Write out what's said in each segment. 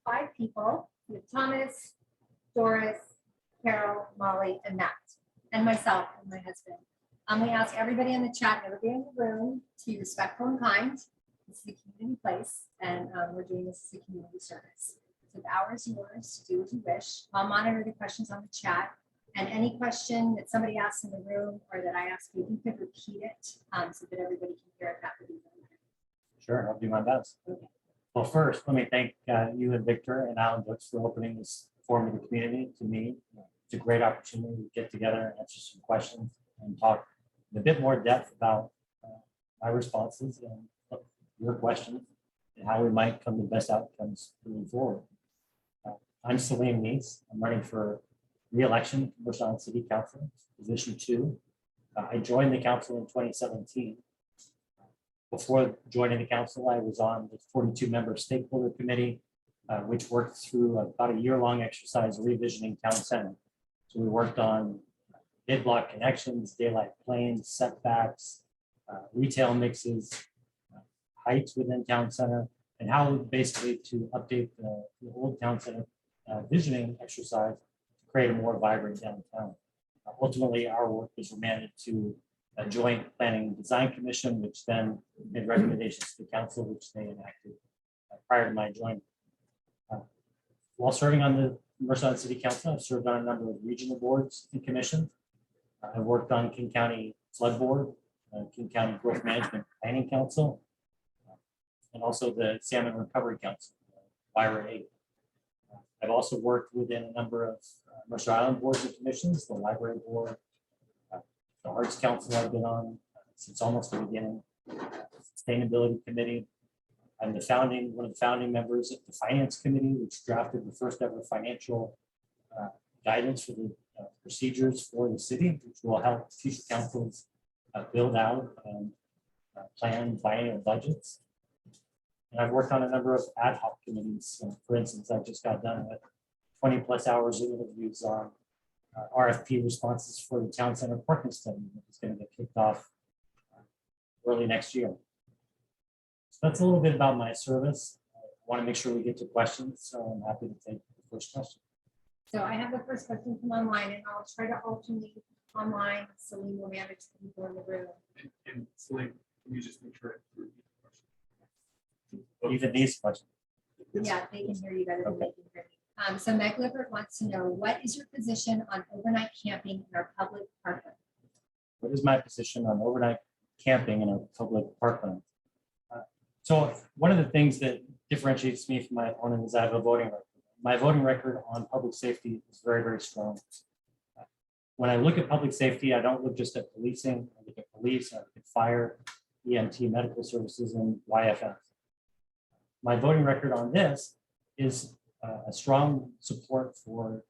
5 people. We have Thomas, Doris, Carol, Molly, and Matt, and myself and my husband. We ask everybody in the chat, everybody in the room, to be respectful and kind. This is a community place, and we're doing this as a community service. So the hour is yours to do as you wish. I'll monitor the questions on the chat, and any question that somebody asks in the room or that I ask you, you could repeat it so that everybody can hear it. That would be good. Sure, I'll do my best. Okay. Well, first, let me thank you and Victor and Alan Brooks for opening this forum in the community to me. It's a great opportunity to get together, answer some questions, and talk in a bit more depth about my responses and your questions and how we might come to the best outcomes moving forward. I'm Salim. I'm running for re-election to Mercer Island City Council, position 2. I joined the council in 2017. Before joining the council, I was on the 42-member stakeholder committee, which worked through about a year-long exercise revisioning town center. So we worked on bid block connections, daylight planes, setbacks, retail mixes, heights within town center, and how basically to update the old town center visioning exercise to create a more vibrant downtown. Ultimately, our work was remanded to a joint planning and design commission, which then made recommendations to the council, which they enacted prior to my joining. While serving on the Mercer Island City Council, I've served on a number of regional boards and commissions. I worked on King County Flood Board, King County Growth Management Planning Council, and also the Salmon Recovery Council, WIRA 8. I've also worked within a number of Mercer Island boards and commissions, the Library Board, the Arts Council I've been on since almost the beginning, Sustainability Committee. I'm one of the founding members of the Finance Committee, which drafted the first ever financial guidance for the procedures for the city, which will help future councils build out and plan biennial budgets. And I've worked on a number of ad hoc committees. For instance, I just got done with 20+ hours of interviews on RFP responses for the town center parking study, which is going to get kicked off early next year. So that's a little bit about my service. I want to make sure we get to questions, so I'm happy to take the first question. So I have the first question from online, and I'll try to alternate online. Salim will manage the people in the room. And Salim, can you just make sure I repeat the question? Even these questions. Yeah, they can hear you better than they can hear me. So Meg Lippert wants to know, what is your position on overnight camping in our public parkland? What is my position on overnight camping in a public parkland? So one of the things that differentiates me from my opponent is I have a voting record. My voting record on public safety is very, very strong. When I look at public safety, I don't look just at policing. I look at police, I look at fire, EMT, medical services, and YFS. My voting record on this is a strong support for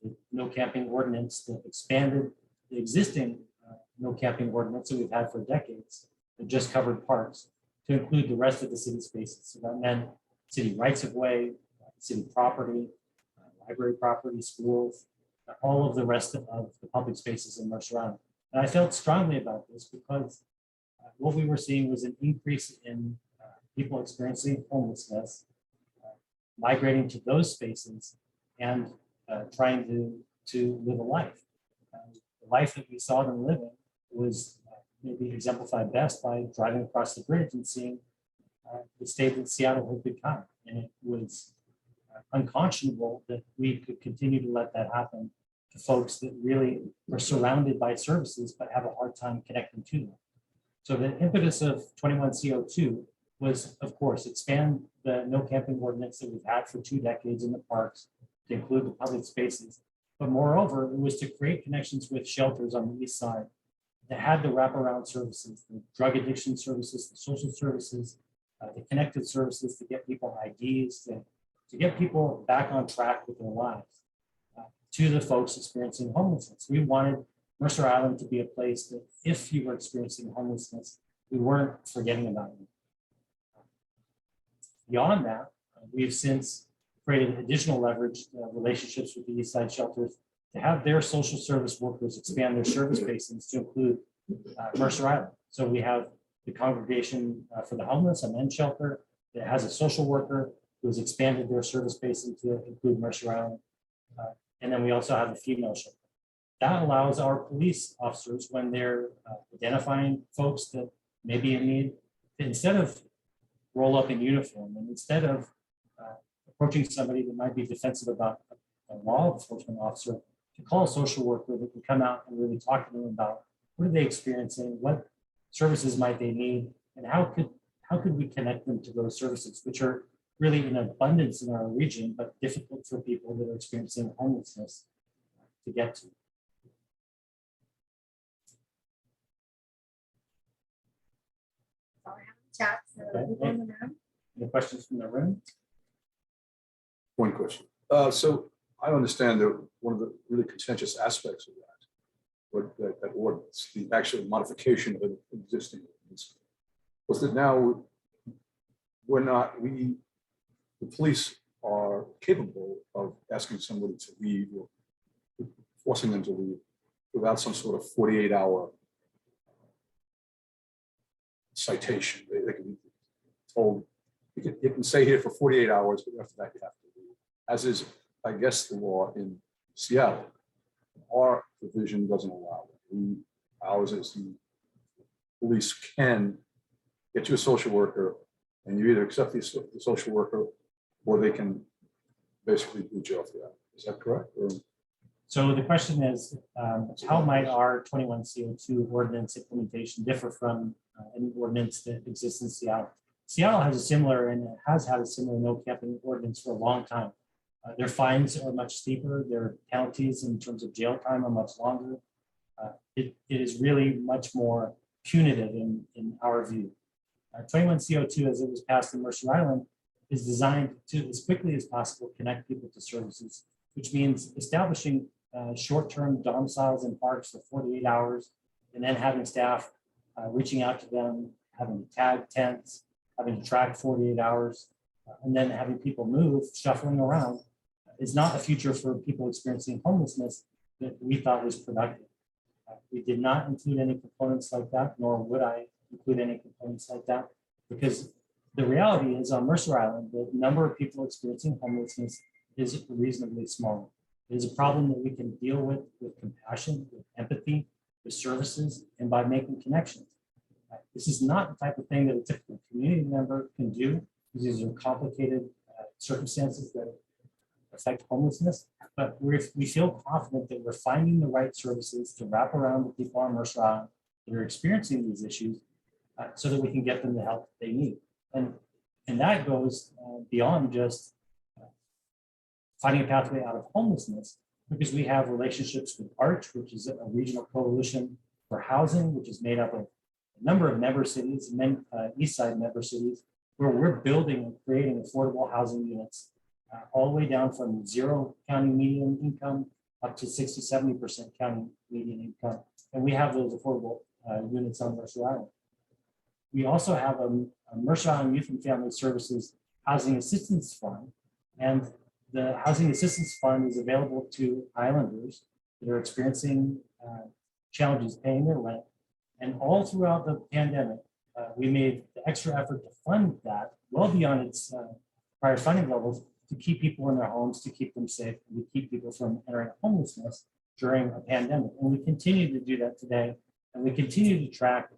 the no camping ordinance that expanded the existing no camping ordinance that we've had for decades that just covered parks to include the rest of the city spaces. So that meant city rights of way, city property, library property, schools, all of the rest of the public spaces in Mercer Island. And I felt strongly about this because what we were seeing was an increase in people experiencing homelessness, migrating to those spaces and trying to live a life. The life that we saw them living was maybe exemplified best by driving across the bridge and seeing the state of Seattle had become. And it was unconscionable that we could continue to let that happen to folks that really are surrounded by services but have a hard time connecting to them. So the impetus of 21CO2 was, of course, expand the no camping ordinance that we've had for 2 decades in the parks to include the public spaces. But moreover, it was to create connections with shelters on the east side that had the wraparound services, the drug addiction services, the social services, the connected services to get people IDs, to get people back on track with their lives, to the folks experiencing homelessness. We wanted Mercer Island to be a place that if you were experiencing homelessness, we weren't forgetting about you. Beyond that, we've since created additional leverage relationships with the East Side shelters to have their social service workers expand their service basins to include Mercer Island. So we have the Congregation for the Homeless, a men's shelter that has a social worker It was expanded their service base into include Mercer Island. And then we also have a female shelter. That allows our police officers, when they're identifying folks that may be in need, to instead of roll up in uniform and instead of approaching somebody that might be defensive about a law enforcement officer, to call a social worker that can come out and really talk to them about what are they experiencing, what services might they need, and how could we connect them to those services, which are really in abundance in our region, but difficult for people that are experiencing homelessness to get to. So I have a chat, so Okay. people in the room. Any questions from the room? One question. So I understand that one of the really contentious aspects of that ordinance, the actual modification of an existing ordinance, was that now the police are capable of asking somebody to leave or forcing them to leave without some sort of 48-hour citation. They can be told, you can stay here for 48 hours, but after that you have to leave. As is, I guess, the law in Seattle. Our provision doesn't allow it. Ours is the police can get you a social worker, and you either accept the social worker, or they can basically boot you off the island. Is that correct? Or? So the question is, how might our 21 CO2 ordinance implementation differ from any ordinance that exists in Seattle? Seattle has a similar and has had a similar no camping ordinance for a long time. Their fines are much steeper. Their penalties in terms of jail time are much longer. It is really much more punitive in our view. 21 CO2, as it was passed in Mercer Island, is designed to, as quickly as possible, connect people to services, which means establishing short-term domiciles in parks for 48 hours, and then having staff reaching out to them, having to tag tents, having to track 48 hours, and then having people move, shuffling around, is not a future for people experiencing homelessness that we thought was productive. We did not include any components like that, nor would I include any components like that, because the reality is on Mercer Island, the number of people experiencing homelessness is reasonably small. It is a problem that we can deal with compassion, with empathy, with services, and by making connections. This is not the type of thing that a typical community member can do, because these are complicated circumstances that affect homelessness, but we feel confident that we're finding the right services to wrap around the people on Mercer Island that are experiencing these issues so that we can get them the help they need. And that goes beyond just finding a pathway out of homelessness, because we have relationships with ARCH, which is a regional coalition for housing, which is made up of a number of member cities, East Side member cities, where we're building and creating affordable housing units all the way down from 0 county median income up to 60–70% county median income. And we have those affordable units on Mercer Island. We also have a Mercer Island Youth and Family Services Housing Assistance Fund. And the Housing Assistance Fund is available to islanders that are experiencing challenges paying their rent. And all throughout the pandemic, we made the extra effort to fund that well beyond its prior funding levels, to keep people in their homes, to keep them safe, and to keep people from entering homelessness during a pandemic. And we continue to do that today. And we continue to track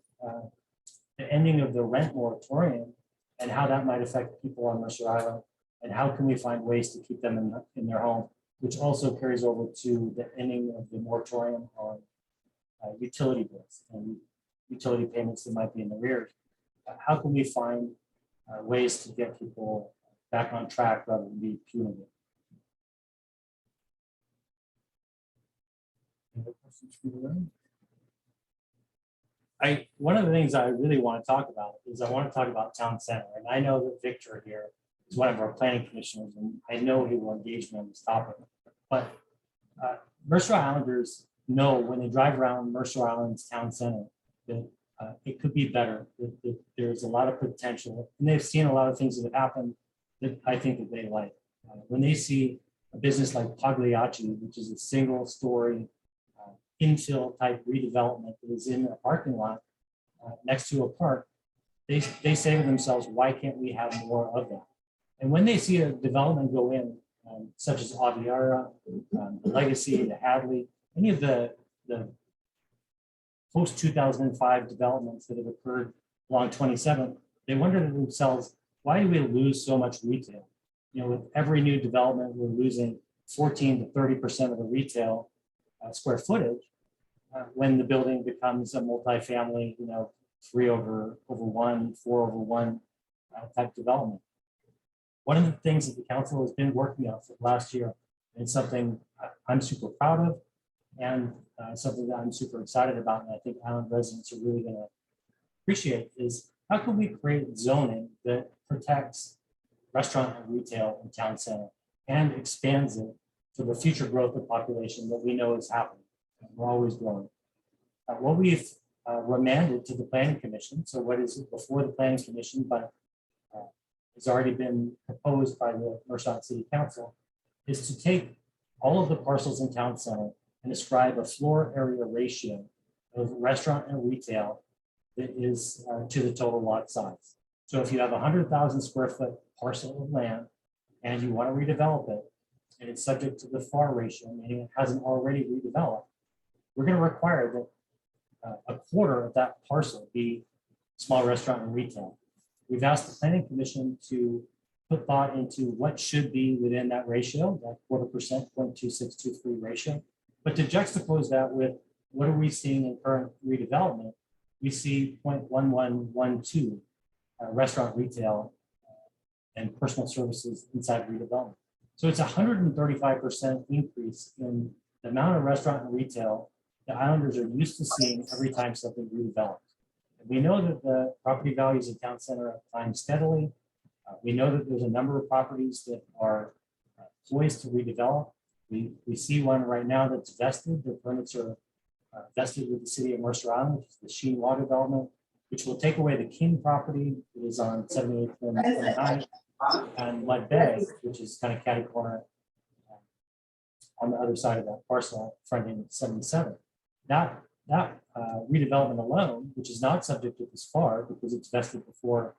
the ending of the rent moratorium and how that might affect people on Mercer Island, and how can we find ways to keep them in their home, which also carries over to the ending of the moratorium on utility bills and utility payments that might be in arrears. How can we find ways to get people back on track rather than be punitive? Any other questions from the room? One of the things I really want to talk about is I want to talk about town center. And I know that Victor here is one of our planning commissioners, and I know he will engage me on this topic. But Mercer Islanders know when they drive around Mercer Island's town center that it could be better, that there's a lot of potential, and they've seen a lot of things that have happened that I think that they like. When they see a business like Pagliacci, which is a single-story infill type redevelopment that is in a parking lot next to a park, they say to themselves, why can't we have more of that? And when they see a development go in, such as Aviara, the Legacy, the Hadley, any of the post 2005 developments that have occurred along 27, they wonder to themselves, why do we lose so much retail? You know, with every new development, we're losing 14 to 30% of the retail square footage when the building becomes a multifamily, you know, 3/1, 4/1 type development. One of the things that the council has been working on for last year, and something I'm super proud of, and something that I'm super excited about, and I think Island residents are really going to appreciate, is how can we create zoning that protects restaurant and retail in town center and expands it for the future growth of population that we know is happening. And we're always growing. What we've remanded to the planning commission, so what is before the planning commission, but has already been proposed by the Merced City Council, is to take all of the parcels in town center and ascribe a floor area ratio of restaurant and retail that is to the total lot size. So if you have a 100,000 square foot parcel of land and you want to redevelop it, and it's subject to the FAR ratio, meaning it hasn't already redeveloped, we're going to require that a quarter of that parcel be small restaurant and retail. We've asked the planning commission to put thought into what should be within that ratio, that 0.25%, 0.2623 ratio. But to juxtapose that with what are we seeing in current redevelopment, we see 0.1112 restaurant, retail, and personal services inside redevelopment. So it's 135% increase in the amount of restaurant and retail the Islanders are used to seeing every time something redevelops. We know that the property values in town center have climbed steadily. We know that there's a number of properties that are poised to redevelop. We see one right now that's vested. The permits are vested with the city of Mercer Island, which is the Sheen Water Development, which will take away the King property that is on 78th and 29th, and Mud Bay, which is kind of catty corner on the other side of that parcel, fronting 77. That redevelopment alone, which is not subject to this FAR because it's vested before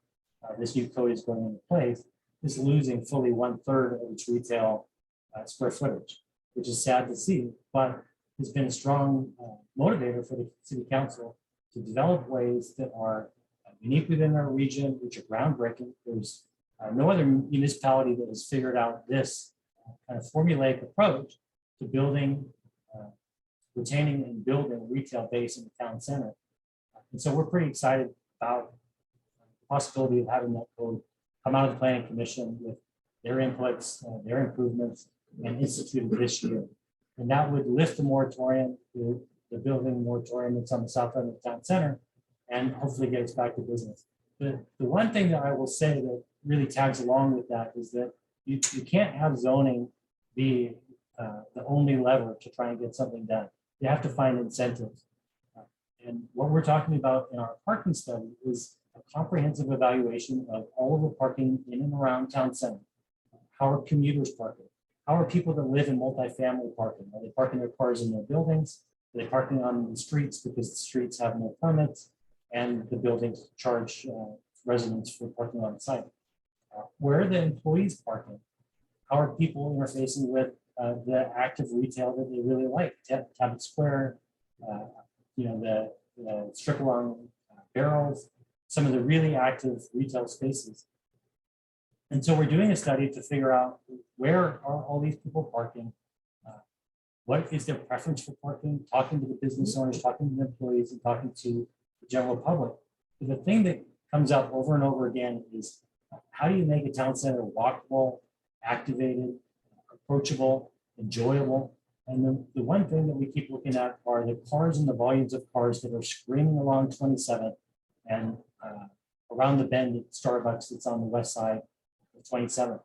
this new code is going into place, is losing fully 1/3 of its retail square footage, which is sad to see, but has been a strong motivator for the city council to develop ways that are unique within our region, which are groundbreaking. There's no other municipality that has figured out this kind of formulaic approach to building, retaining and building a retail base in the town center. And so we're pretty excited about the possibility of having that code come out of the planning commission with their inputs, their improvements, and instituted this year. And that would lift the moratorium, the building moratorium that's on the south end of the town center, and hopefully get us back to business. The one thing that I will say that really tags along with that is that you can't have zoning be the only lever to try and get something done. You have to find incentives. And what we're talking about in our parking study is a comprehensive evaluation of all of the parking in and around town center. How are commuters parking? How are people that live in multifamily parking? Are they parking their cars in their buildings? Are they parking on the streets because the streets have no permits and the buildings charge residents for parking on site? Where are the employees parking? How are people interfacing with the active retail that they really like? Cabot Square, the strip along barrels, some of the really active retail spaces. And so we're doing a study to figure out where are all these people parking, what is their preference for parking, talking to the business owners, talking to the employees, and talking to the general public. But the thing that comes up over and over again is how do you make a town center walkable, activated, approachable, enjoyable? And the one thing that we keep looking at are the cars and the volumes of cars that are screaming along 27 and around the bend at Starbucks that's on the west side of 27.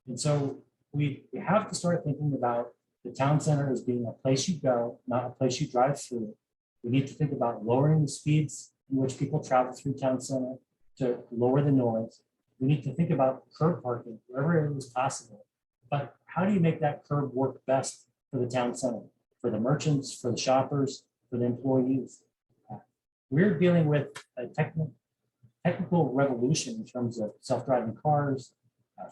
And so we have to start thinking about the town center as being a place you go, not a place you drive through. We need to think about lowering the speeds in which people travel through town center to lower the noise. We need to think about curb parking wherever it is possible. But how do you make that curb work best for the town center, for the merchants, for the shoppers, for the employees? We're dealing with a technical revolution in terms of self-driving cars,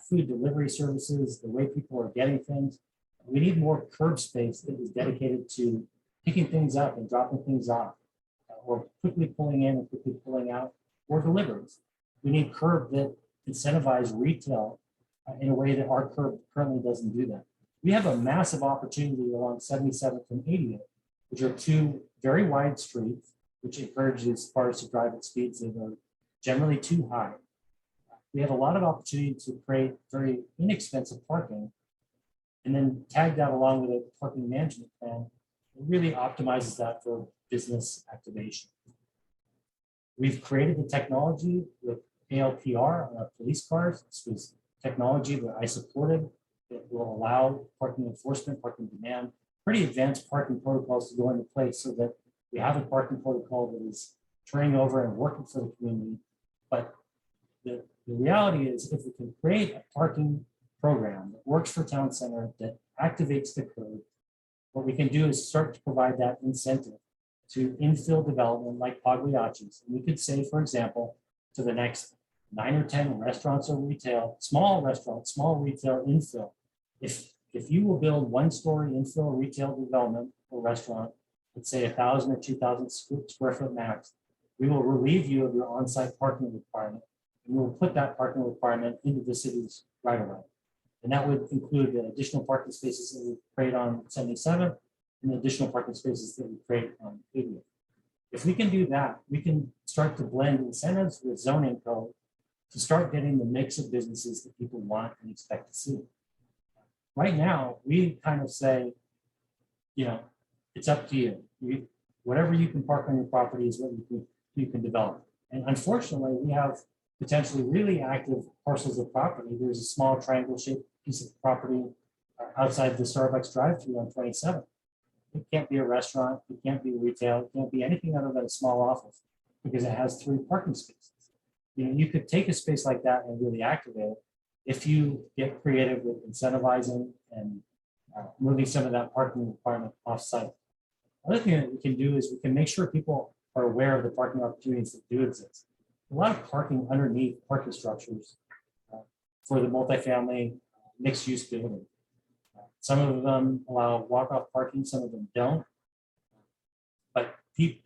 food delivery services, the way people are getting things. We need more curb space that is dedicated to picking things up and dropping things off, or quickly pulling in and quickly pulling out, or deliveries. We need curb that incentivize retail in a way that our curb currently doesn't do that. We have a massive opportunity along 77th and 80th, which are two very wide streets, which encourages cars to drive at speeds that are generally too high. We have a lot of opportunity to create very inexpensive parking, and then tag that along with a parking management plan that really optimizes that for business activation. We've created the technology with ALPR on our police cars. This was technology that I supported that will allow parking enforcement, parking demand, pretty advanced parking protocols to go into place so that we have a parking protocol that is turning over and working for the community. But the reality is, if we can create a parking program that works for town center, that activates the code, what we can do is start to provide that incentive to infill development like Pagliacci's. And we could say, for example, to the next 9 or 10 restaurants or retail, small restaurants, small retail infill. If you will build 1-story infill retail development or restaurant, let's say 1,000 or 2,000 square foot max, we will relieve you of your on-site parking requirement. And we will put that parking requirement into the city's right of way. And that would include the additional parking spaces that we create on 77 and the additional parking spaces that we create on 80th. If we can do that, we can start to blend incentives with zoning code to start getting the mix of businesses that people want and expect to see. Right now, we kind of say, it's up to you. Whatever you can park on your property is what you can develop. And unfortunately, we have potentially really active parcels of property. There's a small triangle-shaped piece of property outside the Starbucks drive-thru on 27. It can't be a restaurant, it can't be retail, it can't be anything other than a small office because it has 3 parking spaces. You could take a space like that and really activate it if you get creative with incentivizing and moving some of that parking requirement off-site. Other thing that we can do is we can make sure people are aware of the parking opportunities that do exist. A lot of parking underneath parking structures for the multifamily mixed-use building. Some of them allow walk-off parking, some of them don't. But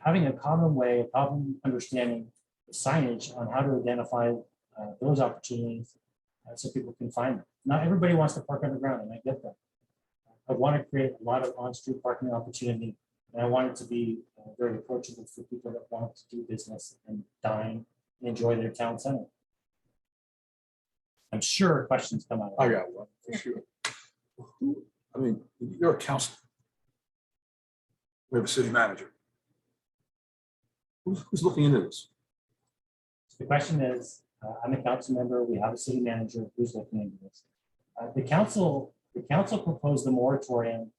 having a common way, a common understanding of signage on how to identify those opportunities so people can find them. Not everybody wants to park underground, and I get that. I want to create a lot of on-street parking opportunity, and I want it to be very approachable for people that want to do business and dine and enjoy their town center. I'm sure questions come out of I that. got one for sure. I mean, you're a council. We have a city manager. Who's looking into this? The question is, I'm a council member, we have a city manager who's looking into this. The council proposed a moratorium,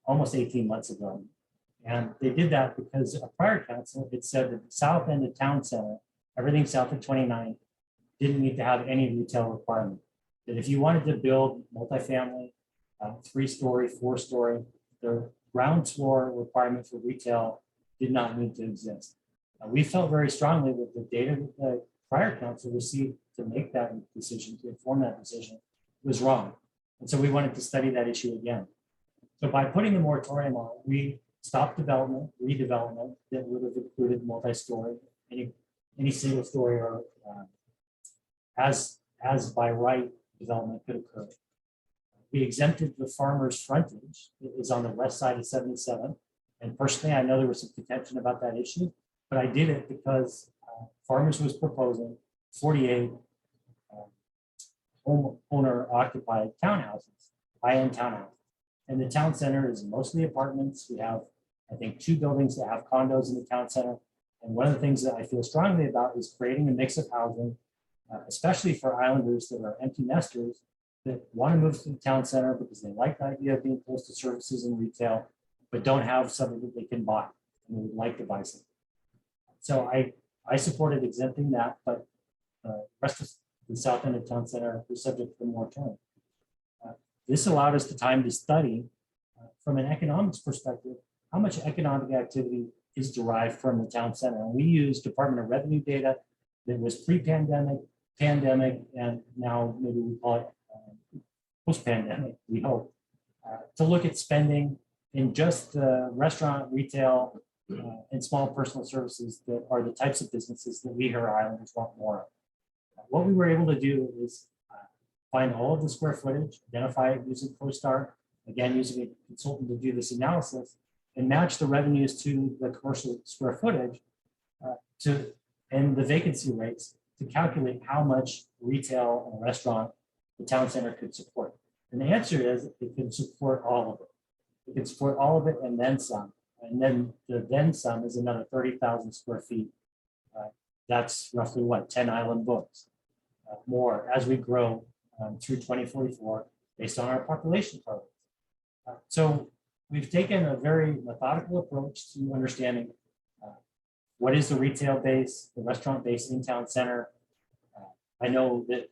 almost 18 months ago. And they did that because a prior council had said that the south end of town center, everything south of 29, didn't need to have any retail requirement. That if you wanted to build multifamily, 3-story, 4-story, the ground floor requirement for retail did not need to exist. We felt very strongly that the data that the prior council received to make that decision, to inform that decision, was wrong. And so we wanted to study that issue again. So by putting the moratorium on, we stopped development, redevelopment that would have included multi-story, any single story or as by right development could occur. We exempted the farmer's frontage that is on the west side of 77. And personally, I know there was some contention about that issue, but I did it because Farmers was proposing 48 homeowner occupied townhouses, high-end townhouses. And the town center is mostly apartments. We have, I think, 2 buildings that have condos in the town center. And one of the things that I feel strongly about is creating a mix of housing, especially for islanders that are empty nesters that want to move to the town center because they like the idea of being close to services and retail, but don't have something that they can buy and they would like to buy something. So I supported exempting that, but the rest of the south end of town center was subject to the moratorium. This allowed us the time to study from an economics perspective, how much economic activity is derived from the town center. And we used Department of Revenue data that was pre-pandemic pandemic, and now maybe we call it post-pandemic, we hope, to look at spending in just restaurant, retail, and small personal services that are the types of businesses that we here at Islanders want more of. What we were able to do is find all of the square footage, identify it using CoStar, again, using a consultant to do this analysis, and match the revenues to the commercial square footage and the vacancy rates to calculate how much retail and restaurant the town center could support. And the answer is it can support all of it. It can support all of it and then some. And then the then some is another 30,000 square feet. That's roughly what, 10 island books more as we grow through 2044 based on our population targets. So we've taken a very methodical approach to understanding what is the retail base, the restaurant base in town center. I know that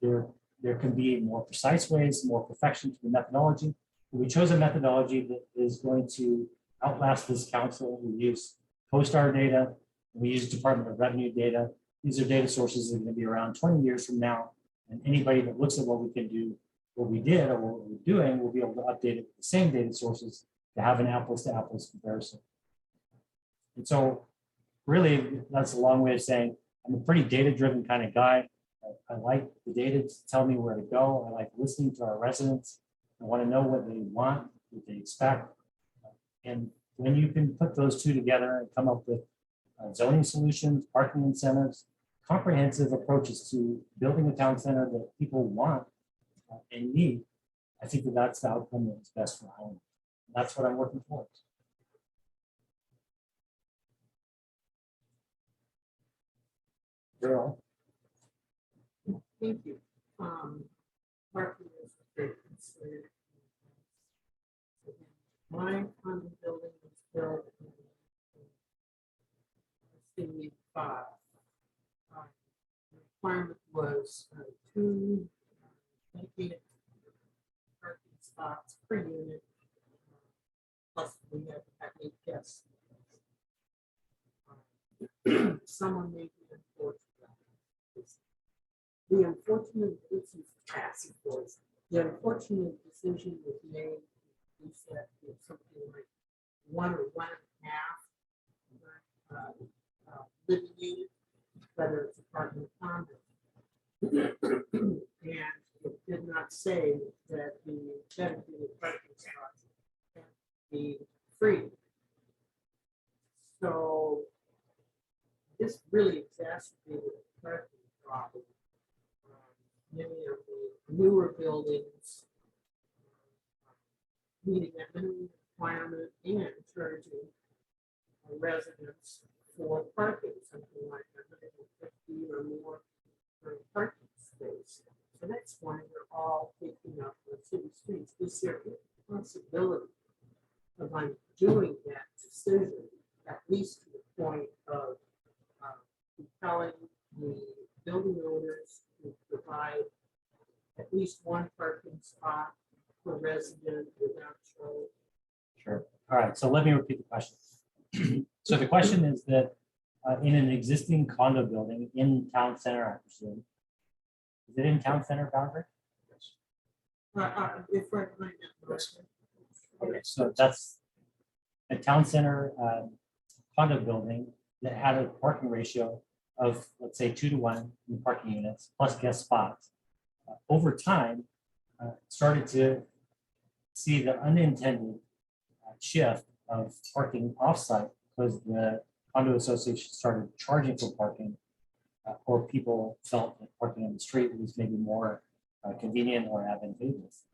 there can be more precise ways, more perfection to the methodology. But we chose a methodology that is going to outlast this council. We use CoStar data. We use Department of Revenue data. These are data sources that are going to be around 20 years from now. And anybody that looks at what we can do, what we did or what we're doing, will be able to update it with the same data sources to have an apples to apples comparison. And so really, that's a long way of saying I'm a pretty data-driven kind of guy. I like the data to tell me where to go. I like listening to our residents. I want to know what they want, what they expect. And when you can put those two together and come up with zoning solutions, parking incentives, comprehensive approaches to building a town center that people want and need, I think that that's the outcome that's best for Highland. That's what I'm working towards. Daryl. Thank you. Parking is a great concern. My condo building was built in 1985. The requirement was 2 dedicated parking spots per unit. Plus we had 8 guests. Someone made the unfortunate. The unfortunate, this is task force. The unfortunate decision was made. We said something like 1 or 1.5 living unit, whether it's apartment or condo. And it did not say that the dedicated parking spots had to be free. So this really exacerbated the parking problem. Many of the newer buildings meeting that minimum requirement and charging residents for parking, something like 150 or more for parking space. So that's why they're all taking up the city streets. Is there a possibility of undoing that decision, at least to the point of compelling the building owners to provide at least 1 parking spot per resident without charge? Sure. All right. So let me repeat the question. So the question is that in an existing condo building in town center, I presume, is it in town center boundary? If we're going to Okay, so that's a town center condo building that had a parking ratio of, let's say, 2 to 1 in parking units plus guest spots. Over time, started to see the unintended shift of parking offsite because the condo association started charging for parking, or people felt that parking on the street was maybe more convenient or advantageous.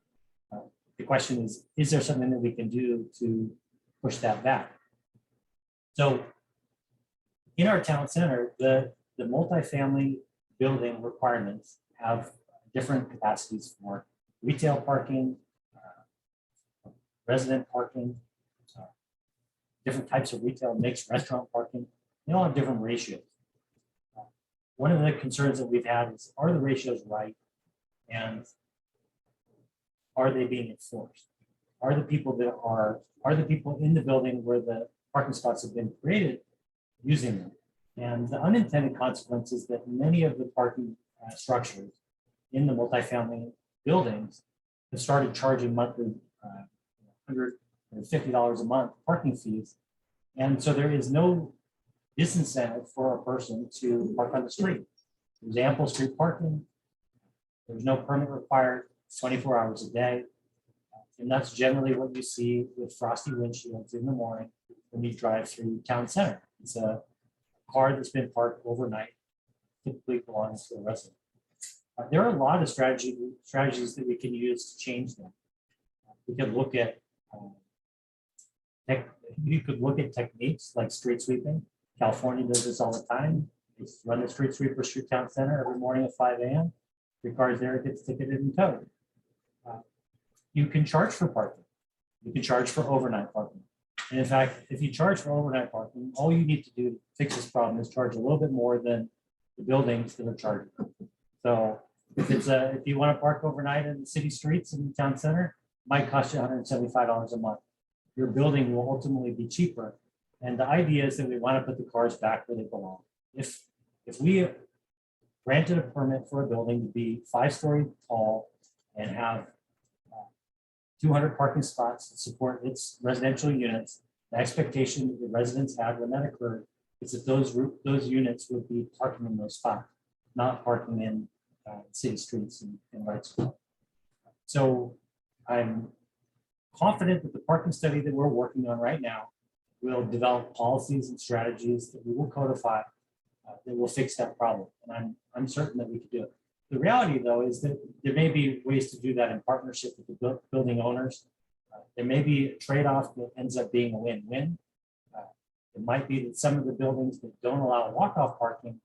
The question is there something that we can do to push that back? So in our town center, the multifamily building requirements have different capacities for retail parking, resident parking, different types of retail, mixed restaurant parking. They all have different ratios. One of the concerns that we've had is, are the ratios right? And are they being enforced? Are the people in the building where the parking spots have been created using them? And the unintended consequence is that many of the parking structures in the multifamily buildings have started charging monthly $150 a month parking fees. And so there is no disincentive for a person to park on the street. There's ample street parking. There's no permit required, 24 hours a day. And that's generally what you see with frosty windshields in the morning when you drive through town center. It's a car that's been parked overnight, typically belongs to a resident. There are a lot of strategies that we can use to change them. We could look at techniques like street sweeping. California does this all the time. It's run the street sweeper through town center every morning at 5 a.m. Your car's there, it gets ticketed and towed. You can charge for parking. You can charge for overnight parking. And in fact, if you charge for overnight parking, all you need to do to fix this problem is charge a little bit more than the buildings that are charging. So if you want to park overnight in the city streets in the town center, it might cost you $175 a month. Your building will ultimately be cheaper. And the idea is that we want to put the cars back where they belong. If we granted a permit for a building to be 5-story tall and have 200 parking spots to support its residential units, the expectation that the residents had when that occurred is that those units would be parking in those spots, not parking in city streets and rights. So I'm confident that the parking study that we're working on right now will develop policies and strategies that we will codify that will fix that problem. And I'm certain that we could do it. The reality, though, is that there may be ways to do that in partnership with the building owners. There may be a trade-off that ends up being a win-win. It might be that some of the buildings that don't allow walk-off parking,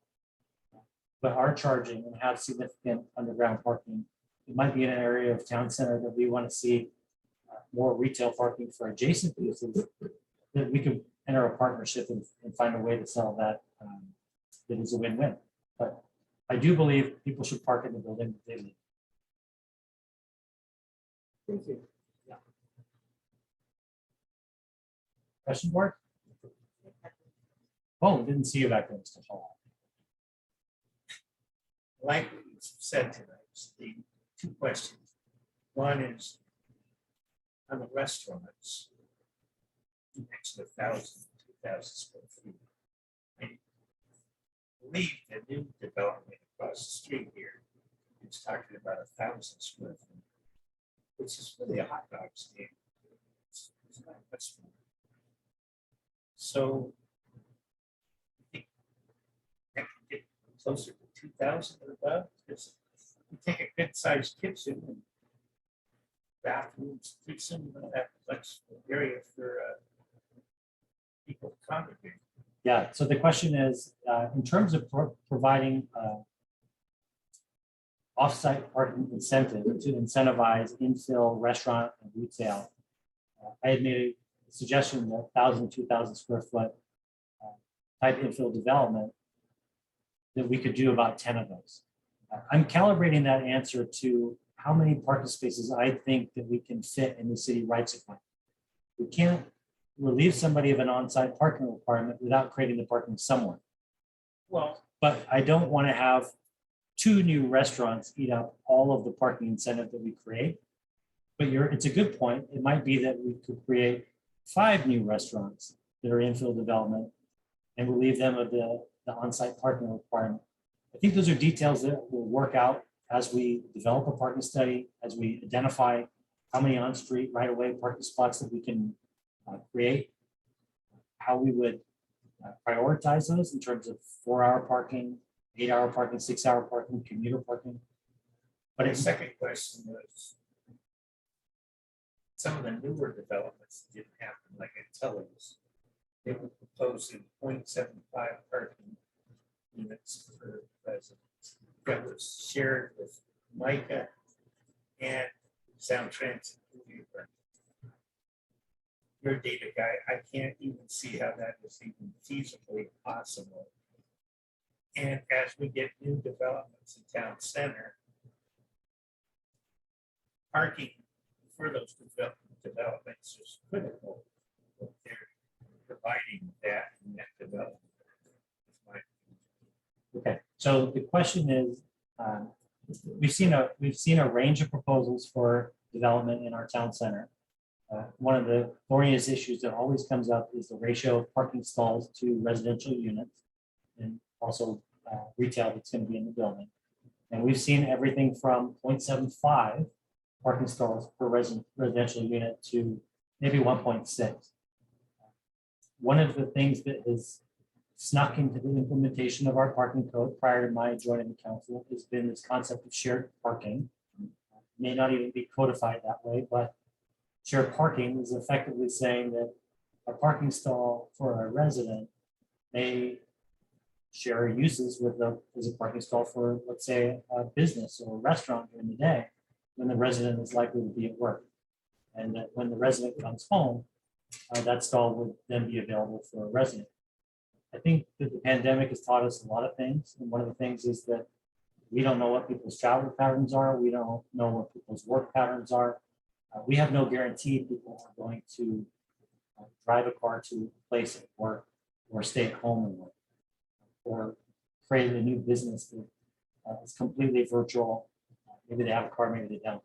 but are charging and have significant underground parking, it might be in an area of town center that we want to see more retail parking for adjacent uses, that we could enter a partnership and find a way to sell that that is a win-win. But I do believe people should park in the building that they live. Thank you. Question, board? Oh, didn't see you back there, Mr. Hall. Like what you said tonight, Steve, 2 questions. One is on the restaurants, next to 1,000, 2,000 square feet. I believe the new development across the street here is talking about 1,000 square feet, which is really a hot dog stand. It's not much more. So I think that can get closer to 2,000 or above, because you take a good sized kitchen and bathrooms, kitchen, that's the area for people to congregate. Yeah, so the question is, in terms of providing off-site parking incentive to incentivize infill restaurant and retail, I had made a suggestion that 1,000, 2,000 square foot type infill development, that we could do about 10 of those. I'm calibrating that answer to how many parking spaces I think that we can fit in the city rights of way. We can't relieve somebody of an on-site parking requirement without creating the parking somewhere. Well, But I don't want to have 2 new restaurants eat up all of the parking incentive that we create. But it's a good point. It might be that we could create 5 new restaurants that are infill development and relieve them of the on-site parking requirement. I think those are details that will work out as we develop a parking study, as we identify how many on-street right-of-way parking spots that we can create, how we would prioritize those in terms of 4-hour parking, 8-hour parking, 6-hour parking, commuter parking. But my it's second question was, some of the newer developments didn't happen, like at Tully's. They were proposing 0.75 parking units for residents. That was shared with Micah and Sound Transit. Your data guy, I can't even see how that is even feasibly possible. And as we get new developments in town center, parking for those developments is critical. They're providing that in that development. okay. So the question is, We've seen a range of proposals for development in our town center. One of the thorniest issues that always comes up is the ratio of parking stalls to residential units and also retail that's going to be in the building. And we've seen everything from 0.75 parking stalls per residential unit to maybe 1.6. One of the things that has snuck into the implementation of our parking code prior to my joining the council has been this concept of shared parking. May not even be codified that way, but shared parking is effectively saying that a parking stall for a resident may share uses with as a parking stall for, let's say, a business or a restaurant during the day when the resident is likely to be at work. And that when the resident comes home, that stall would then be available for a resident. I think that the pandemic has taught us a lot of things. And one of the things is that we don't know what people's travel patterns are. We don't know what people's work patterns are. We have no guarantee people are going to drive a car to a place at work or stay at home and work or create a new business that is completely virtual. Maybe they have a car, maybe they don't.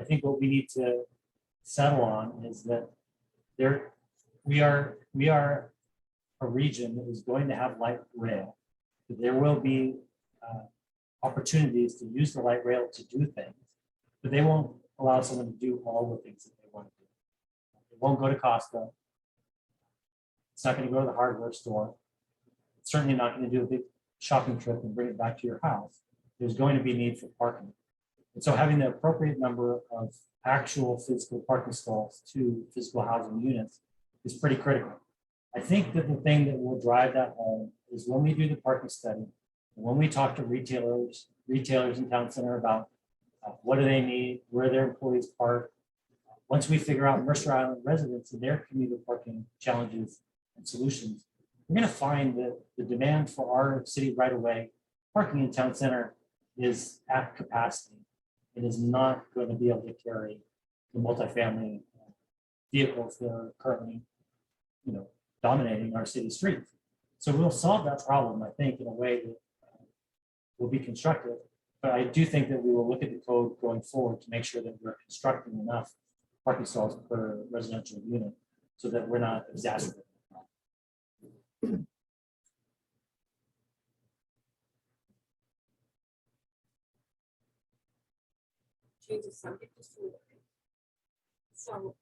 I think what we need to settle on is that we are a region that is going to have light rail. There will be opportunities to use the light rail to do things, but they won't allow someone to do all the things that they want to do. It won't go to Costco. It's not going to go to the hardware store. It's certainly not going to do a big shopping trip and bring it back to your house. There's going to be need for parking. And so having the appropriate number of actual physical parking stalls to physical housing units is pretty critical. I think that the thing that will drive that home is when we do the parking study, when we talk to retailers in town center about what do they need, where their employees park. Once we figure out Mercer Island residents and their commuter parking challenges and solutions, we're going to find that the demand for our city right away parking in town center is at capacity. It is not going to be able to carry the multifamily vehicles that are currently, dominating our city streets. So we'll solve that problem, I think, in a way that will be constructive. But I do think that we will look at the code going forward to make sure that we're constructing enough parking stalls per residential unit so that we're not exacerbating. Change the subject just a little bit. So,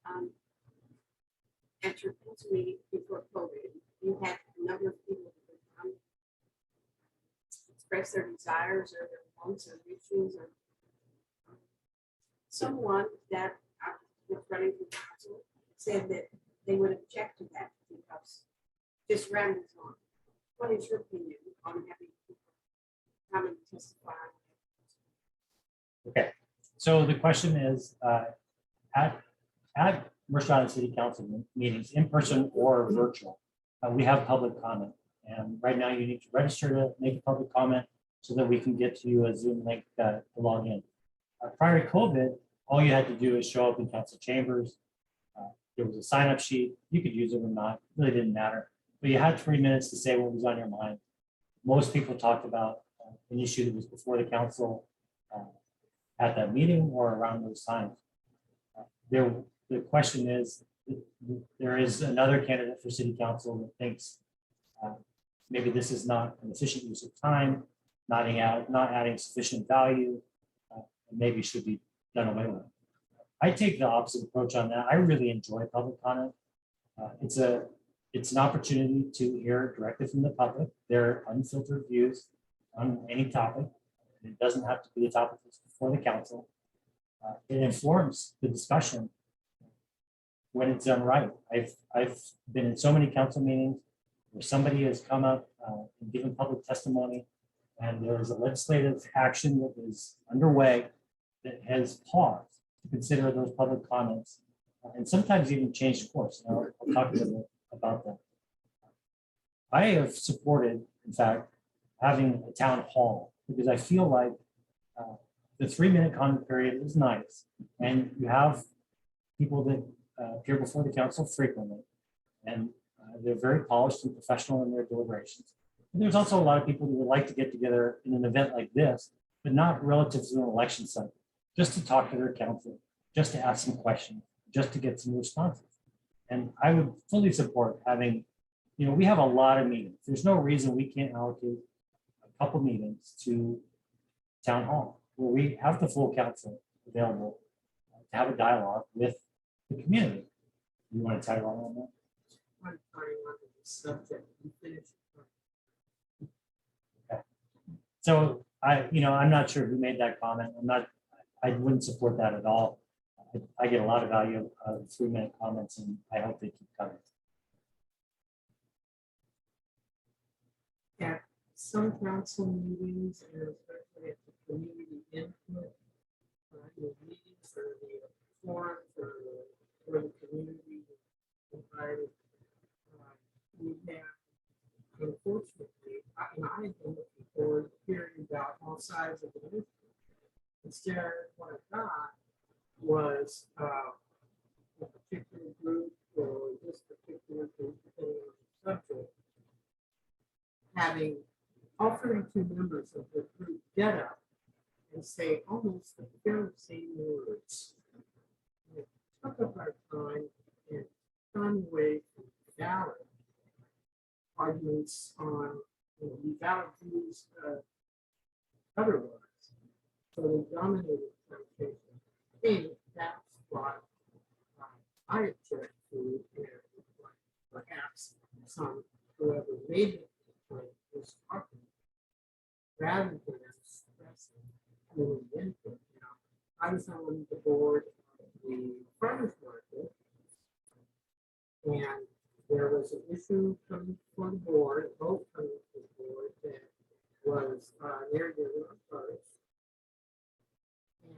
at your council meeting before COVID, you had a number of people who express their desires or their wants or issues, or someone that was running for council said that they would object to that because just rambles on. What is your opinion on having people come and testify? Okay, so the question is, at Mercer Island City Council meetings, in person or virtual, we have public comment. And right now you need to register to make a public comment so that we can get to you a Zoom link to log in. Prior to COVID, all you had to do is show up in council chambers. There was a sign-up sheet. You could use it or not, it really didn't matter. But you had 3 minutes to say what was on your mind. Most people talked about an issue that was before the council at that meeting or around those times. The question is, there is another candidate for city council that thinks maybe this is not an efficient use of time, not adding sufficient value, and maybe should be done away with. I take the opposite approach on that. I really enjoy public comment. It's an opportunity to hear directly from the public, their unfiltered views on any topic. It doesn't have to be a topic that's before the council. It informs the discussion when it's done right. I've been in so many council meetings where somebody has come up and given public testimony, and there is a legislative action that is underway that has paused to consider those public comments and sometimes even changed course. Now, I'll talk a little bit about that. I have supported, in fact, having a town hall because I feel like the 3-minute comment period is nice, and you have people that appear before the council frequently, and they're very polished and professional in their deliberations. There's also a lot of people who would like to get together in an event like this, but not relative to an election cycle, just to talk to their council, just to ask some questions, just to get some responses. And I would fully support having, we have a lot of meetings. There's no reason we can't allocate a couple meetings to town hall, where we have the full council available to have a dialogue with the community. You want to tag on that? I'm trying on the subject. You finish. So I'm not sure who made that comment. I wouldn't support that at all. I get a lot of value out of 3-minute comments, and I hope they keep coming. At some council meetings, and especially at the community input, meetings or the forums or the community invited, we have, unfortunately, I've been looking forward to hearing about all sides of the issue. Instead, what I got was a particular group or this particular group, depending on the subject, having all 32 members of the group get up and say almost the very same words. And it took up our time and time away from valid arguments on valid views otherwise. So they dominated the conversation. I think that's what I object to, and perhaps some whoever made it was talking rather than expressing community input. I was on the board of the farmers market, and there was an issue coming from the board, both coming from the board, that was near the first. And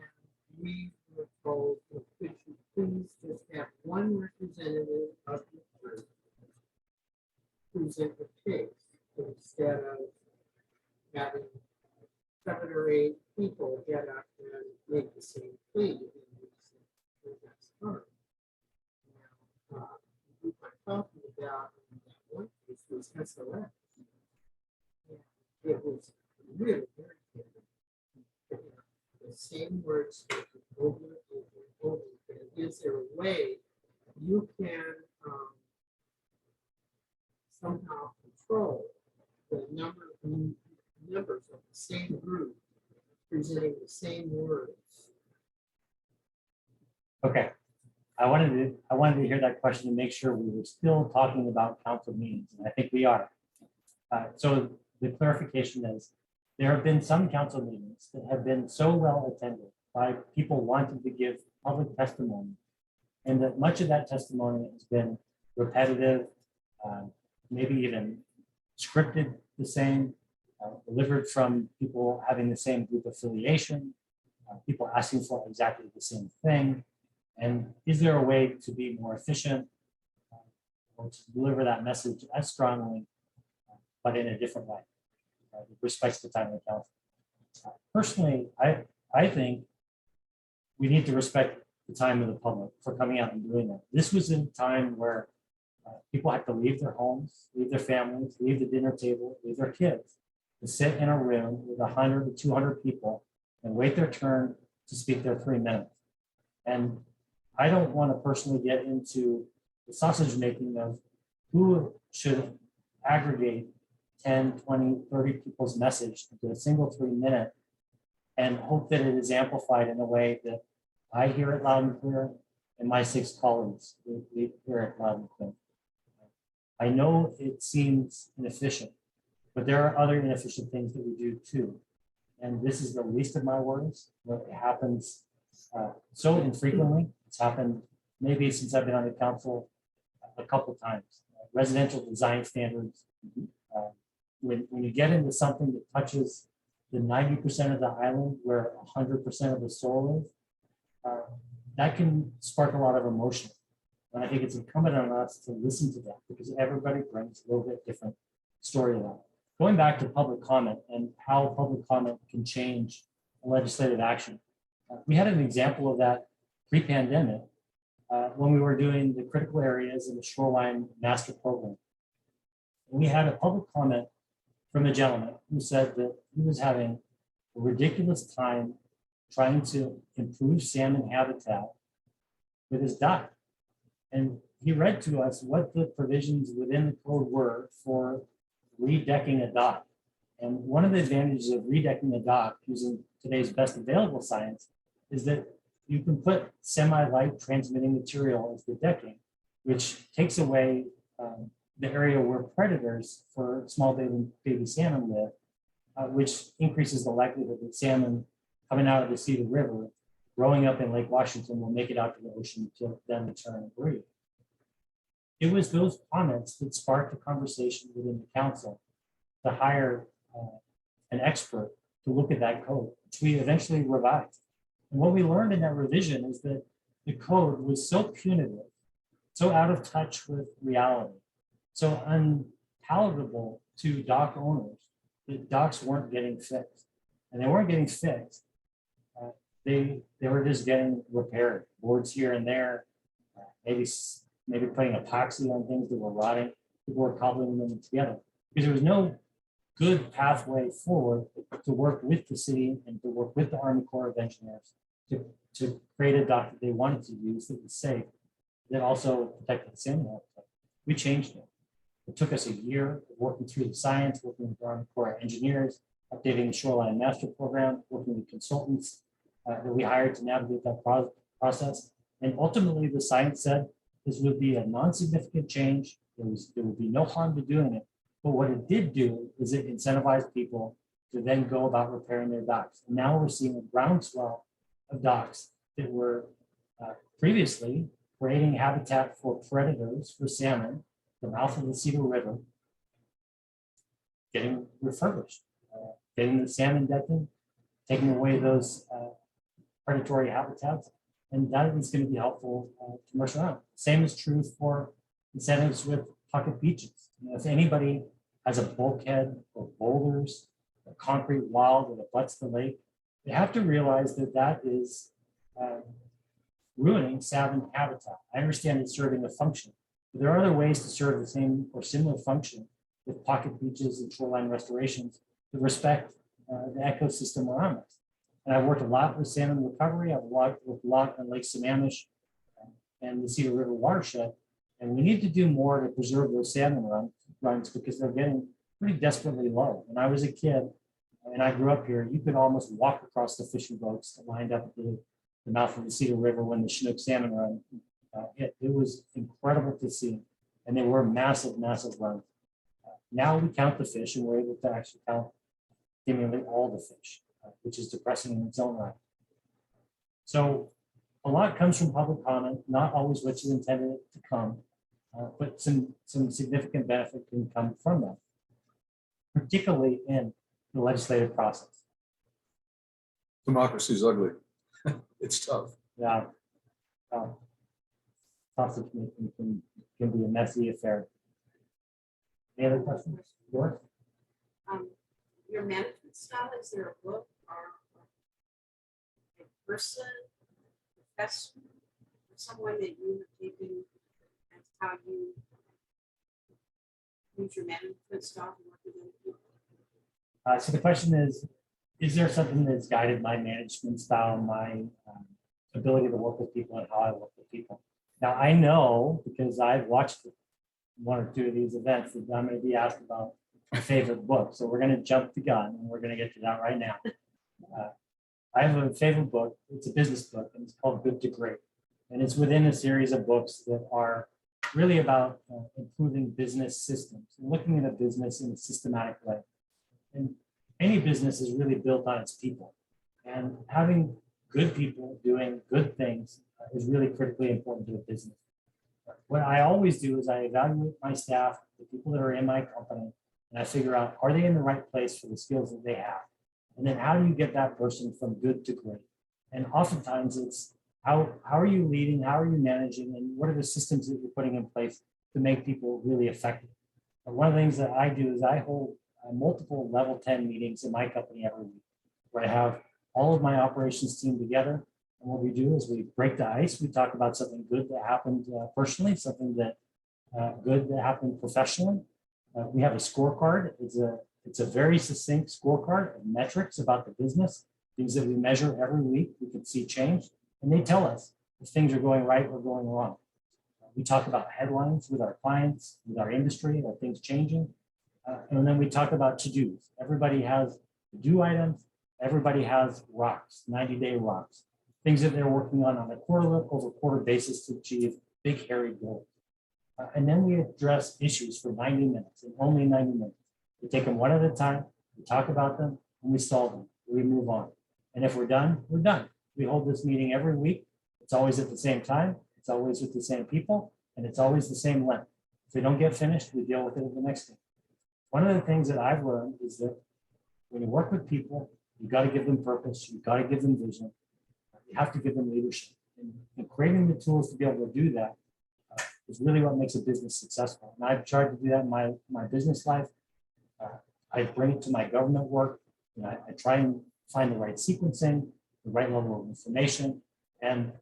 we were told, could you please just have one representative of the group present the case instead of having 7 or 8 people get up and make the same plea. That's fine. Now, the group I'm talking about in that one case was SOS. And it was really irritating. The same words over and over and over again. Is there a way you can somehow control the number of members of the same group presenting the same words? Okay. I wanted to hear that question and make sure we were still talking about council meetings, and I think we are. So the clarification is, there have been some council meetings that have been so well attended by people wanting to give public testimony, and that much of that testimony has been repetitive, maybe even scripted the same, delivered from people having the same group affiliation, people asking for exactly the same thing. And is there a way to be more efficient or to deliver that message as strongly, but in a different way, with respect to time of the council? Personally, I think we need to respect the time of the public for coming out and doing that. This was a time where people had to leave their homes, leave their families, leave the dinner table, leave their kids, to sit in a room with 100 to 200 people and wait their turn to speak their 3 minutes. And I don't want to personally get into the sausage making of who should aggregate 10, 20, 30 people's message into a single 3 minute and hope that it is amplified in a way that I hear it loud and clear and my 6 colleagues hear it loud and clear. I know it seems inefficient, but there are other inefficient things that we do too. And this is the least of my worries. It happens so infrequently. It's happened maybe since I've been on the council a couple of times. Residential design standards. When you get into something that touches the 90% of the island where 100% of the soul is, that can spark a lot of emotion. And I think it's incumbent on us to listen to that because everybody brings a little bit different story to that. Going back to public comment and how public comment can change legislative action. We had an example of that pre-pandemic when we were doing the critical areas in the shoreline master program. And we had a public comment from a gentleman who said that he was having a ridiculous time trying to improve salmon habitat with his dock. And he read to us what the provisions within the code were for redecking a dock. And one of the advantages of redecking a dock using today's best available science is that you can put semi-light transmitting material as the decking, which takes away the area where predators for small baby salmon live, which increases the likelihood that salmon coming out of the Cedar River, growing up in Lake Washington, will make it out to the ocean to then return and breed. It was those comments that sparked a conversation within the council to hire an expert to look at that code, which we eventually revised. And what we learned in that revision is that the code was so punitive, so out of touch with reality, so unpalatable to dock owners that docks weren't getting fixed. And they weren't getting fixed. They were just getting repaired, boards here and there, maybe putting epoxy on things that were rotting. People were cobbling them together because there was no good pathway forward to work with the city and to work with the Army Corps of Engineers to create a dock that they wanted to use that was safe, that also protected the salmon habitat. We changed it. It took us a year of working through the science, working with the Army Corps of Engineers, updating the Shoreline Master Program, working with consultants that we hired to navigate that process. And ultimately, the science said this would be a non-significant change. There would be no harm to doing it. But what it did do is it incentivized people to then go about repairing their docks. And now we're seeing a groundswell of docks that were previously creating habitat for predators for salmon, the mouth of the Cedar River, getting refurbished, getting the salmon decking, taking away those predatory habitats, and that is going to be helpful to commercial around. Same is true for incentives with pocket beaches. You know, if anybody has a bulkhead or boulders, a concrete wall that abuts the lake, they have to realize that that is ruining salmon habitat. I understand it's serving a function, but there are other ways to serve the same or similar function with pocket beaches and shoreline restorations to respect the ecosystem around us. And I've worked a lot with salmon recovery. I've worked a lot on Lake Sammamish and the Cedar River watershed. And we need to do more to preserve those salmon runs because they're getting pretty desperately low. When I was a kid and I grew up here, you could almost walk across the fishing boats that lined up at the mouth of the Cedar River when the Chinook salmon run. It was incredible to see. And they were massive, massive runs. Now we count the fish and we're able to actually count seemingly all the fish, which is depressing in its own right. So a lot comes from public comment, not always what you intended it to come, but some significant benefit can come from that, particularly in the legislative process. Democracy is ugly. It's tough. Yeah. Sausage making can be a messy affair. Any other questions? Yours? Your management style, is there a book or a person, professor, or someone that you have taken as how you use your management style to work with other people? So the question is there something that's guided my management style, my ability to work with people and how I work with people? Now, I know because I've watched one or two of these events that I'm going to be asked about my favorite book. So we're going to jump the gun and we're going to get to that right now. I have a favorite book. It's a business book and it's called Good to Great. And it's within a series of books that are really about improving business systems and looking at a business in a systematic way. And any business is really built on its people. And having good people doing good things is really critically important to a business. What I always do is I evaluate my staff, the people that are in my company, and I figure out, are they in the right place for the skills that they have? And then how do you get that person from good to great? And oftentimes it's how are you leading, how are you managing, and what are the systems that you're putting in place to make people really effective? And one of the things that I do is I hold multiple level 10 meetings in my company every week, where I have all of my operations team together. And what we do is we break the ice. We talk about something good that happened personally, something that good that happened professionally. We have a scorecard. It's It's a very succinct scorecard of metrics about the business, things that we measure every week. We can see change, and they tell us if things are going right or going wrong. We talk about headlines with our clients, with our industry, are things changing? And then we talk about to-dos. Everybody has to-do items. Everybody has rocks, 90-day rocks, things that they're working on a quarter-over-quarter basis to achieve big, hairy goals. And then we address issues for 90 minutes and only 90 minutes. We take them one at a time, we talk about them, and we solve them. We move on. And if we're done, we're done. We hold this meeting every week. It's always at the same time. It's always with the same people, and it's always the same length. If we don't get finished, we deal with it at the next thing. One of the things that I've learned is that when you work with people, you got to give them purpose. You got to give them vision. You have to give them leadership. And creating the tools to be able to do that is really what makes a business successful. And I've tried to do that in my business life. I bring it to my government work. I try and find the right sequencing, the right level of information, and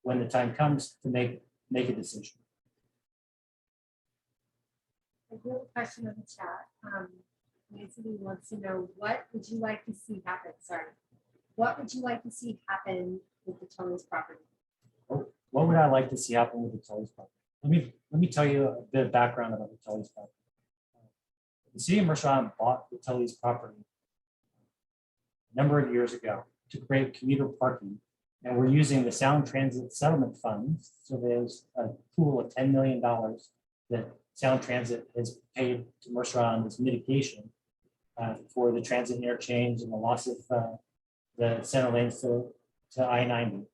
when the time comes to make a decision. I do have a question in the chat. Nancy wants to know, what would you like to see happen? Sorry. What would you like to see happen with the Tully's property? What would I like to see happen with the Tully's property? Let me tell you a bit of background about the Tully's property. The city of Mercer Island bought the Tully's property a number of years ago to create commuter parking. And we're using the Sound Transit Settlement Funds. So there's a pool of $10 million that Sound Transit has paid to Mercer Island as mitigation for the transit interchange and the loss of the center lanes to I-90.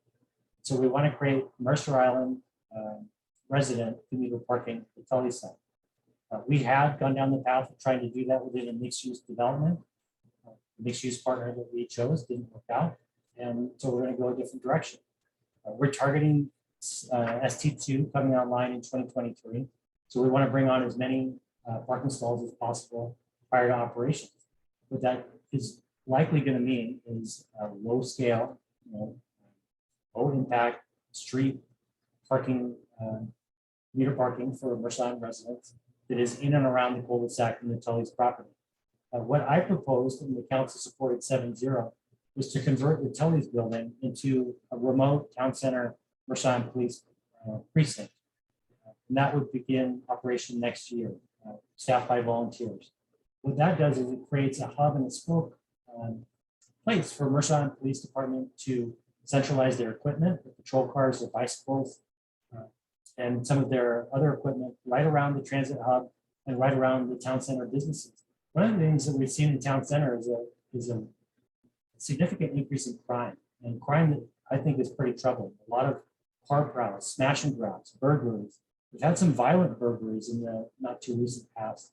So we want to create Mercer Island resident commuter parking at the Tully site. We had gone down the path of trying to do that within a mixed-use development. The mixed-use partner that we chose didn't work out. And so we're going to go a different direction. We're targeting ST2 coming online in 2023. So we want to bring on as many parking stalls as possible prior to operations. What that is likely going to mean is a low scale, low impact street parking, meter parking for Mercer Island residents that is in and around the cul-de-sac and the Tully's property. What I proposed, and the council supported 7-0, was to convert the Tully's building into a remote town center Mercer Island police precinct. And that would begin operation next year, staffed by volunteers. What that does is it creates a hub and a spoke place for Mercer Island Police Department to centralize their equipment, the patrol cars, their bicycles, and some of their other equipment right around the transit hub and right around the town center businesses. One of the things that we've seen in town center is a significant increase in crime, and crime that I think is pretty troubling. A lot of car prowls, smash and grabs, burglaries. We've had some violent burglaries in the not too recent past.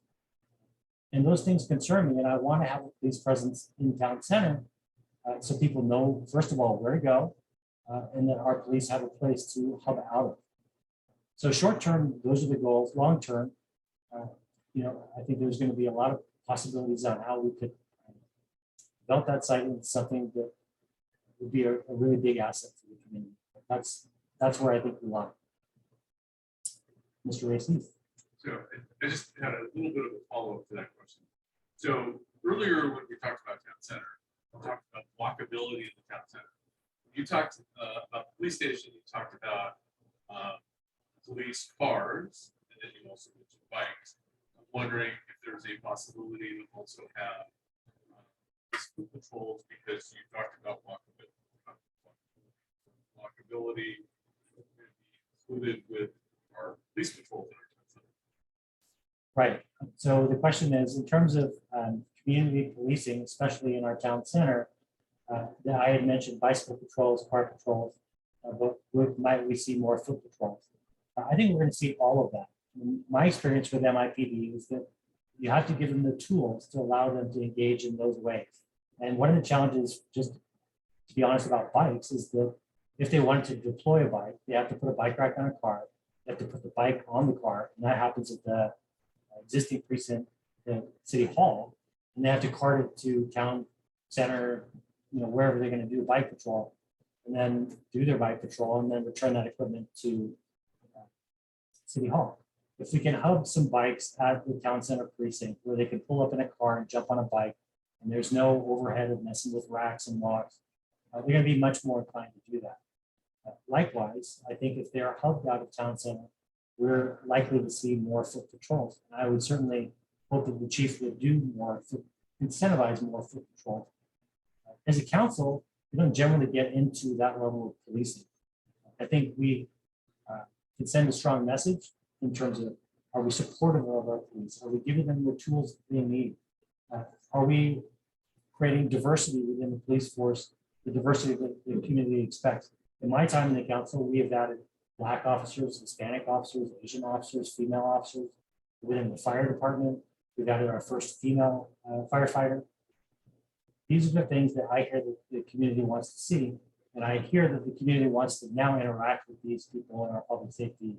And those things concern me, and I want to have a police presence in town center so people know, first of all, where to go, and that our police have a place to hub out of. So short term, those are the goals. Long term, I think there's going to be a lot of possibilities on how we could develop that site into something that would be a really big asset for the community. That's where I think we want. Mr. Racy. So I just had a little bit of a follow-up to that question. So earlier when we talked about town center, we talked about walkability in the town center. You talked about the police station, you talked about police cars, and then you also mentioned bikes. I'm wondering if there's a possibility to also have school patrols, because you talked about walkability. Walkability would be included with our police patrols in our town center. Right. So the question is, in terms of community policing, especially in our town center, that I had mentioned bicycle patrols, car patrols, but might we see more foot patrols? I think we're going to see all of that. My experience with MIPD is that you have to give them the tools to allow them to engage in those ways. And one of the challenges, just to be honest about bikes, is that if they want to deploy a bike, they have to put a bike rack on a car, they have to put the bike on the car, and that happens at the existing precinct, the city hall, and they have to cart it to town center, wherever they're going to do a bike patrol, and then do their bike patrol, and then return that equipment to city hall. If we can hub some bikes at the town center precinct where they can pull up in a car and jump on a bike, and there's no overhead of messing with racks and logs, they're gonna be much more inclined to do that. Likewise, I think if they're hubbed out of town center, we're likely to see more foot patrols. And I would certainly hope that the chief would do more, incentivize more foot patrols. As a council, we don't generally get into that level of policing. I think we can send a strong message in terms of, are we supportive of our police? Are we giving them the tools they need? Are we creating diversity within the police force, the diversity that the community expects? In my time in the council, we have added Black officers, Hispanic officers, Asian officers, female officers. Within the fire department, we've added our first female firefighter. These are the things that I hear that the community wants to see. And I hear that the community wants to now interact with these people in our public safety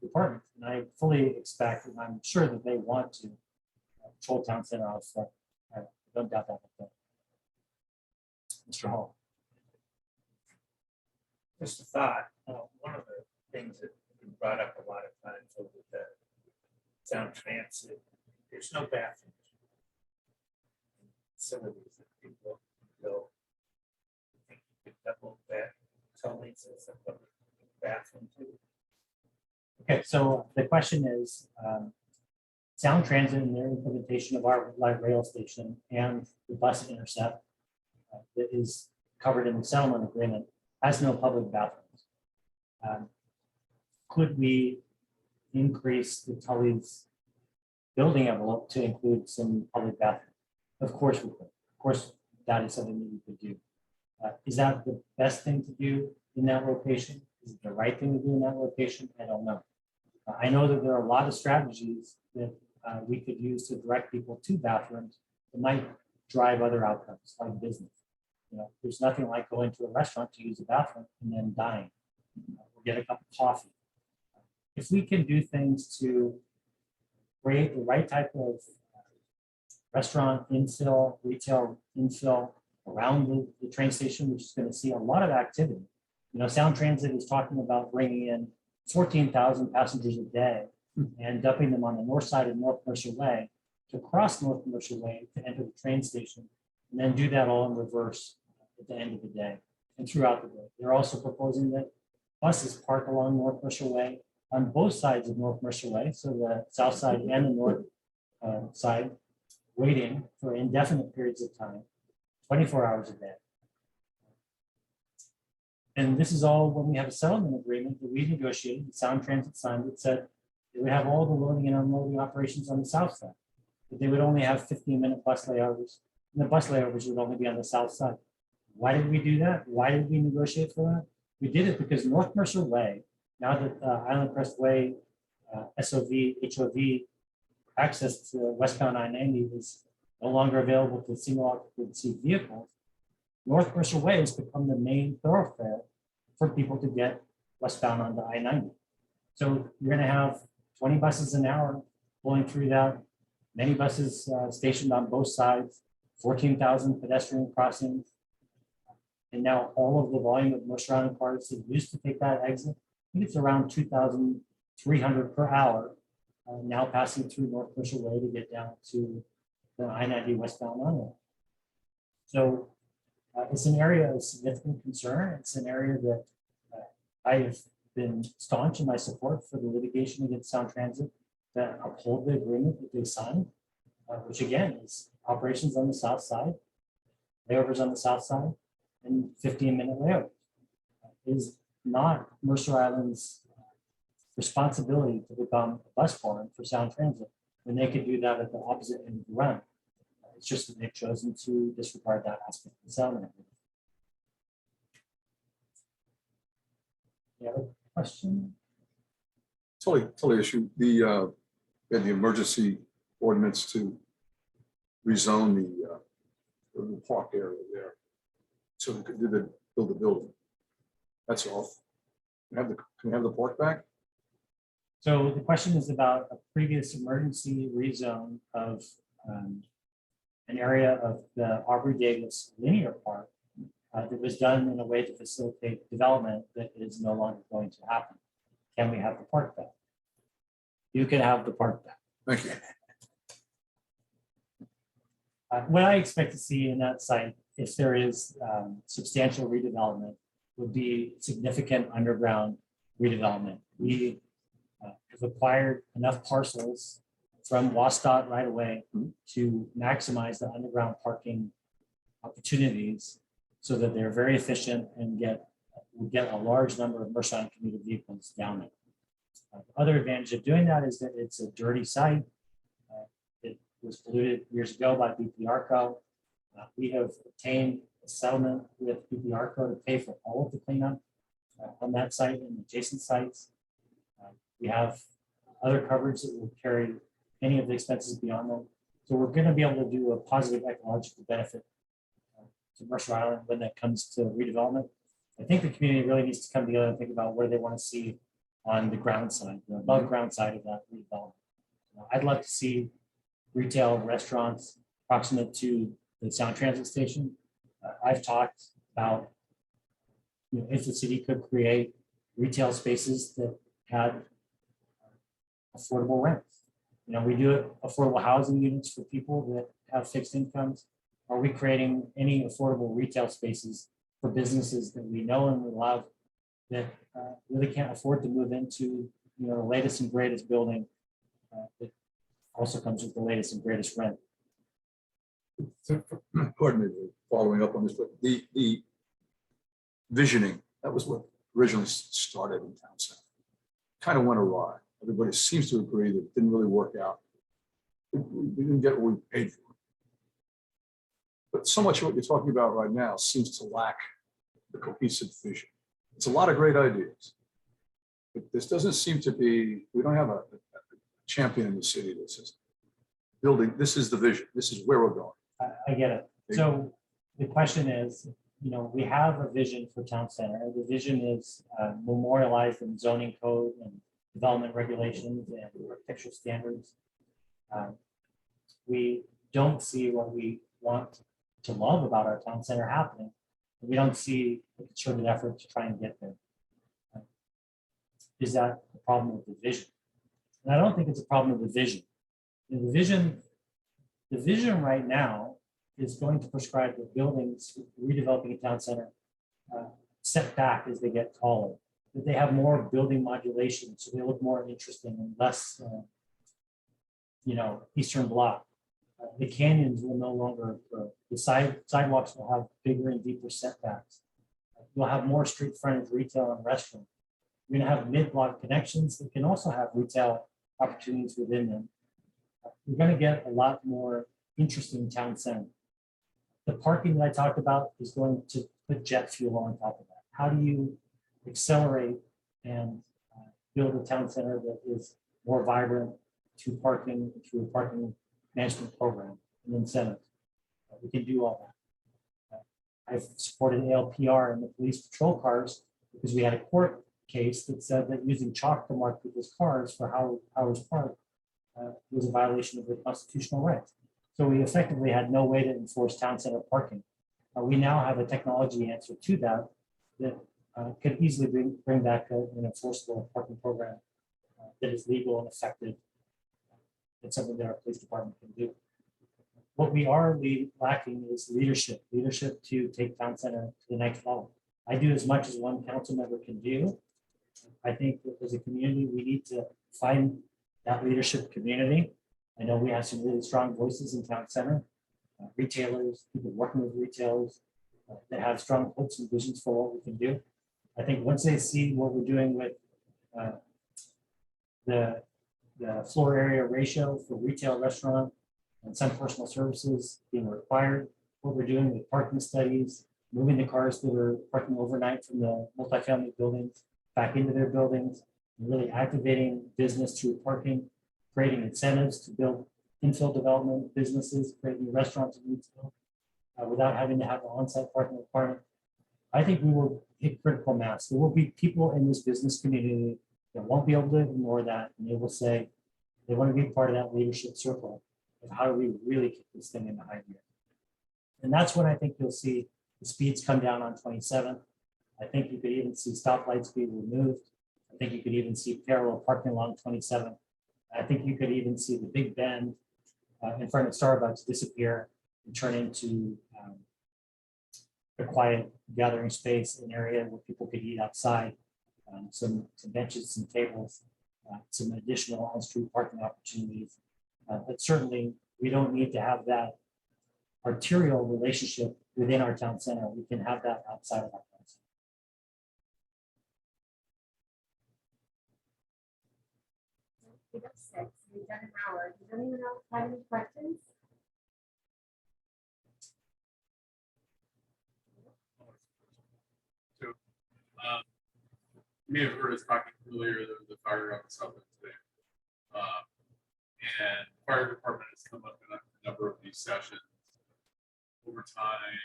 department. And I fully expect, and I'm sure that they want to patrol town center outside. I don't doubt that. Mr. Hall. Just a thought, one of the things that we brought up a lot of times over the sound transit, there's no bathrooms. Facilities that people go. I think you could double that, totally as a public bathroom too. Okay, so the question is, Sound Transit and their implementation of our light rail station and the bus intercept that is covered in the settlement agreement has no public bathrooms. Could we increase the Tully's building envelope to include some public bathrooms? Of course we could. Of course, that is something that we could do. Is that the best thing to do in that location? Is it the right thing to do in that location? I don't know. I know that there are a lot of strategies that we could use to direct people to bathrooms that might drive other outcomes like business. You know, there's nothing like going to a restaurant to use a bathroom and then dying or get a cup of coffee. If we can do things to create the right type of restaurant infill, retail infill around the train station, which is going to see a lot of activity. You know, Sound Transit is talking about bringing in 14,000 passengers a day and dumping them on the north side of North Commercial Way to cross North Commercial Way to enter the train station, and then do that all in reverse at the end of the day and throughout the day. They're also proposing that buses park along North Commercial Way on both sides of North Commercial Way, so the south side and the north side, waiting for indefinite periods of time, 24 hours a day. And this is all when we have a settlement agreement that we negotiated, the Sound Transit signed, that said they would have all the loading and unloading operations on the south side, but they would only have 15-minute bus layovers, and the bus layovers would only be on the south side. Why did we do that? Why did we negotiate for that? We did it because North Commercial Way, now that Island Crest Way, SOV, HOV access to westbound I-90 is no longer available to single occupancy vehicles, North Commercial Way has become the main thoroughfare for people to get westbound on the I-90. So you're going to have 20 buses an hour pulling through that, many buses stationed on both sides, 14,000 pedestrian crossings. And now all of the volume of most surrounding cars that used to take that exit, I think it's around 2,300 per hour, now passing through North Commercial Way to get down to the I-90 westbound runway. So it's an area of significant concern. It's an area that I have been staunch in my support for the litigation against Sound Transit that uphold the agreement that they signed, which again is operations on the south side, layovers on the south side, and 15-minute layovers. It is not Mercer Island's responsibility to become a bus barn for Sound Transit when they could do that at the opposite end of the run. It's just that they've chosen to disregard that aspect of the settlement agreement. Any other question? Totally issue. We had the emergency ordinance to rezone the park area there, so we could build a building. That's all. Can we have the park back? So the question is about a previous emergency rezone of an area of the Aubrey Davis linear park that was done in a way to facilitate development that is no longer going to happen. Can we have the park back? You can have the park back. Thank you. What I expect to see in that site, if there is substantial redevelopment, would be significant underground redevelopment. We have acquired enough parcels from WASDOT right away to maximize the underground parking opportunities so that they're very efficient and we get a large number of Mershon commuter vehicles down there. The other advantage of doing that is that it's a dirty site. It was polluted years ago by BP Arco. We have obtained a settlement with BP Arco to pay for all of the cleanup on that site and adjacent sites. We have other coverage that will carry any of the expenses beyond them. So we're going to be able to do a positive ecological benefit to Mercer Island when that comes to redevelopment. I think the community really needs to come together and think about what do they want to see on the ground side, the above ground side of that redevelopment. I'd love to see retail restaurants proximate to the Sound Transit Station. I've talked about, if the city could create retail spaces that had affordable rents. We do affordable housing units for people that have fixed incomes. Are we creating any affordable retail spaces for businesses that we know and we love that really can't afford to move into the latest and greatest building that also comes with the latest and greatest rent? Pardon me for following up on this, but the visioning, that was what originally started in town center. Kind of went awry. Everybody seems to agree that it didn't really work out. We didn't get what we paid for. But so much of what you're talking about right now seems to lack the cohesive vision. It's a lot of great ideas. But this doesn't seem to be, we don't have a champion in the city that says, building, this is the vision, this is where we're going. I get it. So the question is, we have a vision for town center. The vision is memorialized in zoning code and development regulations and architectural standards. We don't see what we want to love about our town center happening. We don't see a concerted effort to try and get there. Is that a problem with the vision? And I don't think it's a problem with the vision. The vision right now is going to prescribe that buildings redeveloping a town center set back as they get taller, that they have more building modulation, so they look more interesting and less, Eastern Bloc. The canyons will no longer grow. The sidewalks will have bigger and deeper setbacks. You'll have more street frontage retail and restaurant. You're going to have mid-block connections that can also have retail opportunities within them. We're going to get a lot more interesting town center. The parking that I talked about is going to put jet fuel on top of that. How do you accelerate and build a town center that is more vibrant through parking, through a parking management program and incentives? We can do all that. I've supported ALPR and the police patrol cars because we had a court case that said that using chalk to mark people's cars for hours parked was a violation of their constitutional rights. So we effectively had no way to enforce town center parking. We now have a technology answer to that could easily bring back an enforceable parking program that is legal and effective. It's something that our police department can do. What we are lacking is leadership to take town center to the next level. I do as much as one council member can do. I think that as a community, we need to find that leadership community. I know we have some really strong voices in town center, retailers, people working with retailers that have strong hopes and visions for what we can do. I think once they see what we're doing with the floor area ratio for retail, restaurant, and some personal services being required, what we're doing with parking studies, moving the cars that are parking overnight from the multifamily buildings back into their buildings, and really activating business through parking, creating incentives to build infill development businesses, creating restaurants and retail without having to have an on-site parking requirement. I think we will hit critical mass. There will be people in this business community that won't be able to ignore that, and they will say they want to be part of that leadership circle of how do we really kick this thing into high gear. And that's when I think you'll see the speeds come down on 27th. I think you could even see stoplights be removed. I think you could even see parallel parking along 27th. I think you could even see the Big Bend in front of Starbucks disappear and turn into a quiet gathering space, an area where people could eat outside, some benches, some tables, some additional on-street parking opportunities. But certainly, we don't need to have that arterial relationship within our town center. We can have that outside of our town center. We got 6, we've done an hour. Does anyone else have any questions? So, you may have heard us talking earlier, there was a fire on the south end today. And the fire department has come up in a number of these sessions. Over time,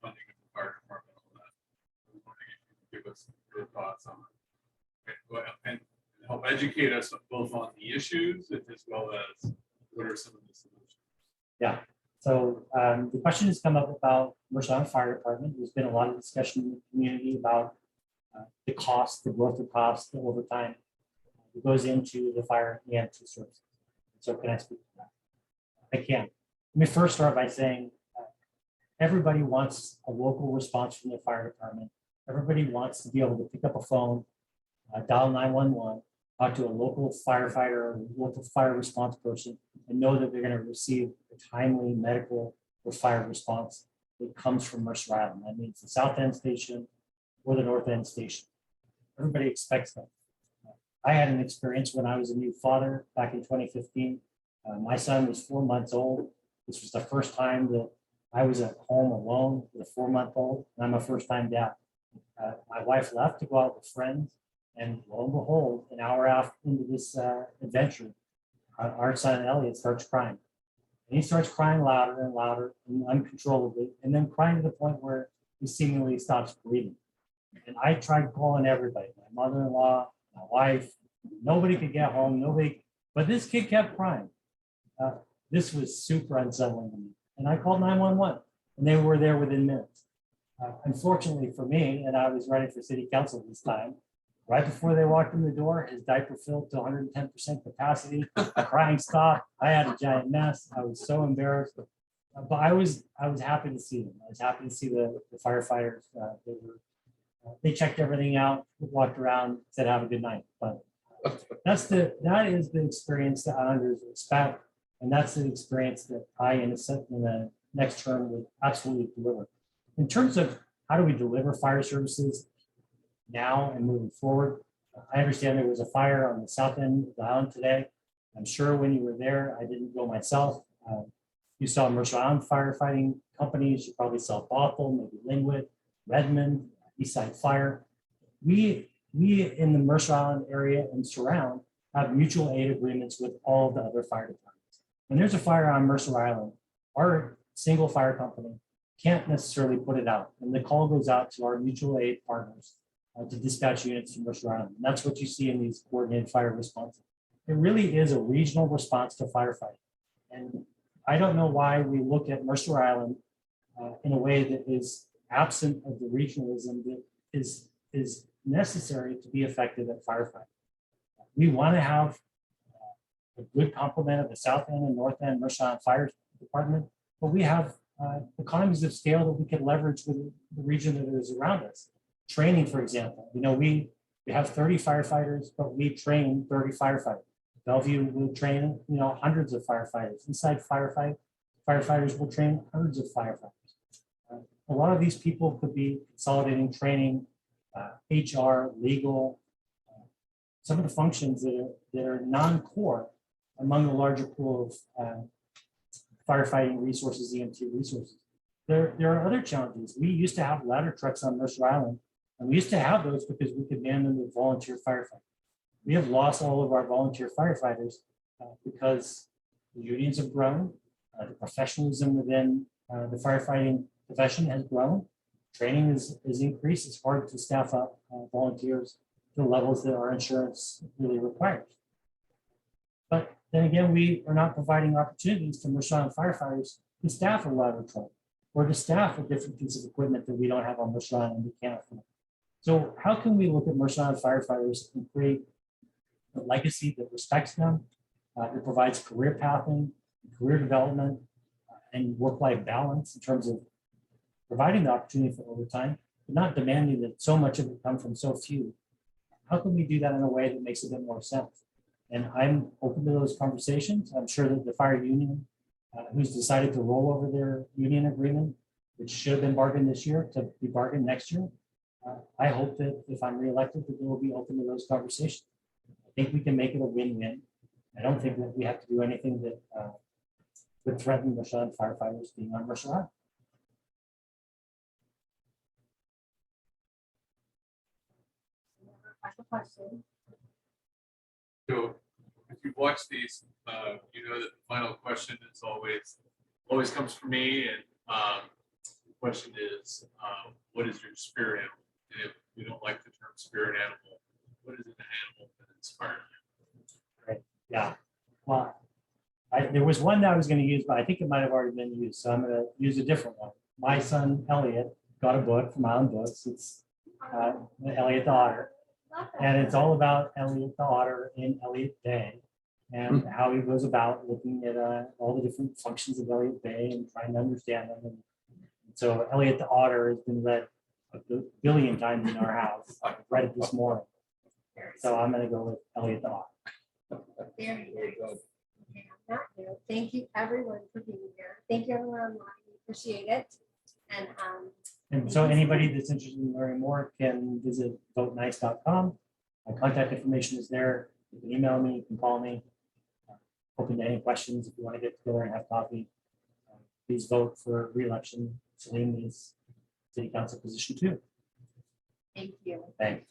funding of the fire department, all that. I was wondering if you could give us your thoughts on it. And help educate us both on the issues as well as what are some of the solutions. Yeah. So the question has come up about Mercer Island Fire Department. There's been a lot of discussion in the community about the cost, the growth of cost, the overtime that goes into the fire and EMT services. So can I speak to that? I can. Let me first start by saying everybody wants a local response from the fire department. Everybody wants to be able to pick up a phone, dial 911, talk to a local firefighter, or local fire response person, and know that they're going to receive a timely medical or fire response that comes from Mercer Island. That means the South End station or the North End station. Everybody expects that. I had an experience when I was a new father back in 2015. My son was 4 months old. This was the first time that I was at home alone with a 4-month-old, and I'm a first-time dad. My wife left to go out with friends, and lo and behold, an hour after into this adventure, our son Elliot starts crying. And he starts crying louder and louder and uncontrollably, and then crying to the point where he seemingly stops breathing. And I tried calling everybody, my mother-in-law, my wife, nobody could get home, nobody, but this kid kept crying. This was super unsettling to me. And I called 911, and they were there within minutes. Unfortunately for me, and I was running for city council this time, right before they walked in the door, his diaper filled to 110% capacity. The crying stopped. I had a giant mess. I was so embarrassed. But I was happy to see them. I was happy to see the firefighters. They checked everything out, walked around, said have a good night. But that is the experience that Islanders expect, and that's the experience that I in the next term would absolutely deliver. In terms of how do we deliver fire services now and moving forward, I understand there was a fire on the south end of the island today. I'm sure when you were there, I didn't go myself. You saw Mercer Island firefighting companies. You probably saw Bothell, maybe Linwood, Redmond, Eastside Fire. We in the Mercer Island area and surround have mutual aid agreements with all of the other fire departments. When there's a fire on Mercer Island, our single fire company can't necessarily put it out. And the call goes out to our mutual aid partners to dispatch units to Mercer Island. And that's what you see in these coordinated fire responses. It really is a regional response to firefighting. And I don't know why we look at Mercer Island in a way that is absent of the regionalism that is necessary to be effective at firefighting. We want to have a good complement of the South End and North End Mercer Island Fire Department, but we have economies of scale that we can leverage with the region that is around us. Training, for example, we have 30 firefighters, but we train 30 firefighters. Bellevue will train, hundreds of firefighters. Inside firefighters will train hundreds of firefighters. A lot of these people could be consolidating training, HR, legal, some of the functions that are non-core among the larger pool of firefighting resources, EMT resources. There are other challenges. We used to have ladder trucks on Mercer Island, and we used to have those because we could man them with volunteer firefighters. We have lost all of our volunteer firefighters because the unions have grown, the professionalism within the firefighting profession has grown, training is increased. It's hard to staff up volunteers to the levels that our insurance really requires. But then again, we are not providing opportunities to Mercer Island firefighters to staff a ladder truck or to staff a different piece of equipment that we don't have on Mercer Island and we can't afford. So how can we look at Mercer Island firefighters and create a legacy that respects them. It provides career pathing, career development, and work-life balance in terms of providing the opportunity for overtime, but not demanding that so much of it come from so few. How can we do that in a way that makes a bit more sense? And I'm open to those conversations. I'm sure that the fire union, who's decided to roll over their union agreement, which should have been bargained this year, to be bargained next year. I hope that if I'm reelected, that they will be open to those conversations. I think we can make it a win-win. I don't think that we have to do anything that would threaten Russian firefighters being on Russian. I have a question. So if you've watched these, you know that the final question is always comes from me. And the question is, what is your spirit animal? And if you don't like the term spirit animal, what is an animal that inspires you? Yeah. Well, there was one that I was going to use, but I think it might have already been used. So I'm going to use a different one. My son, Elliot, got a book from Island Books. It's Elliot the Otter. And it's all about Elliot the Otter in Elliot Bay and how he goes about looking at all the different functions of Elliot Bay and trying to understand them. And so Elliot the Otter has been read a billion times in our house. I read it this morning. So I'm going to go with Elliot the Otter. Very nice. Okay, on that note, thank you everyone for being here. Thank you everyone online. We appreciate it. And And so anybody that's interested in learning more can visit votenice.com. My contact information is there. You can email me, you can call me. Open to any questions if you want to get together and have coffee. Please vote for re-election. Salim is city council position 2. thank you. Thanks.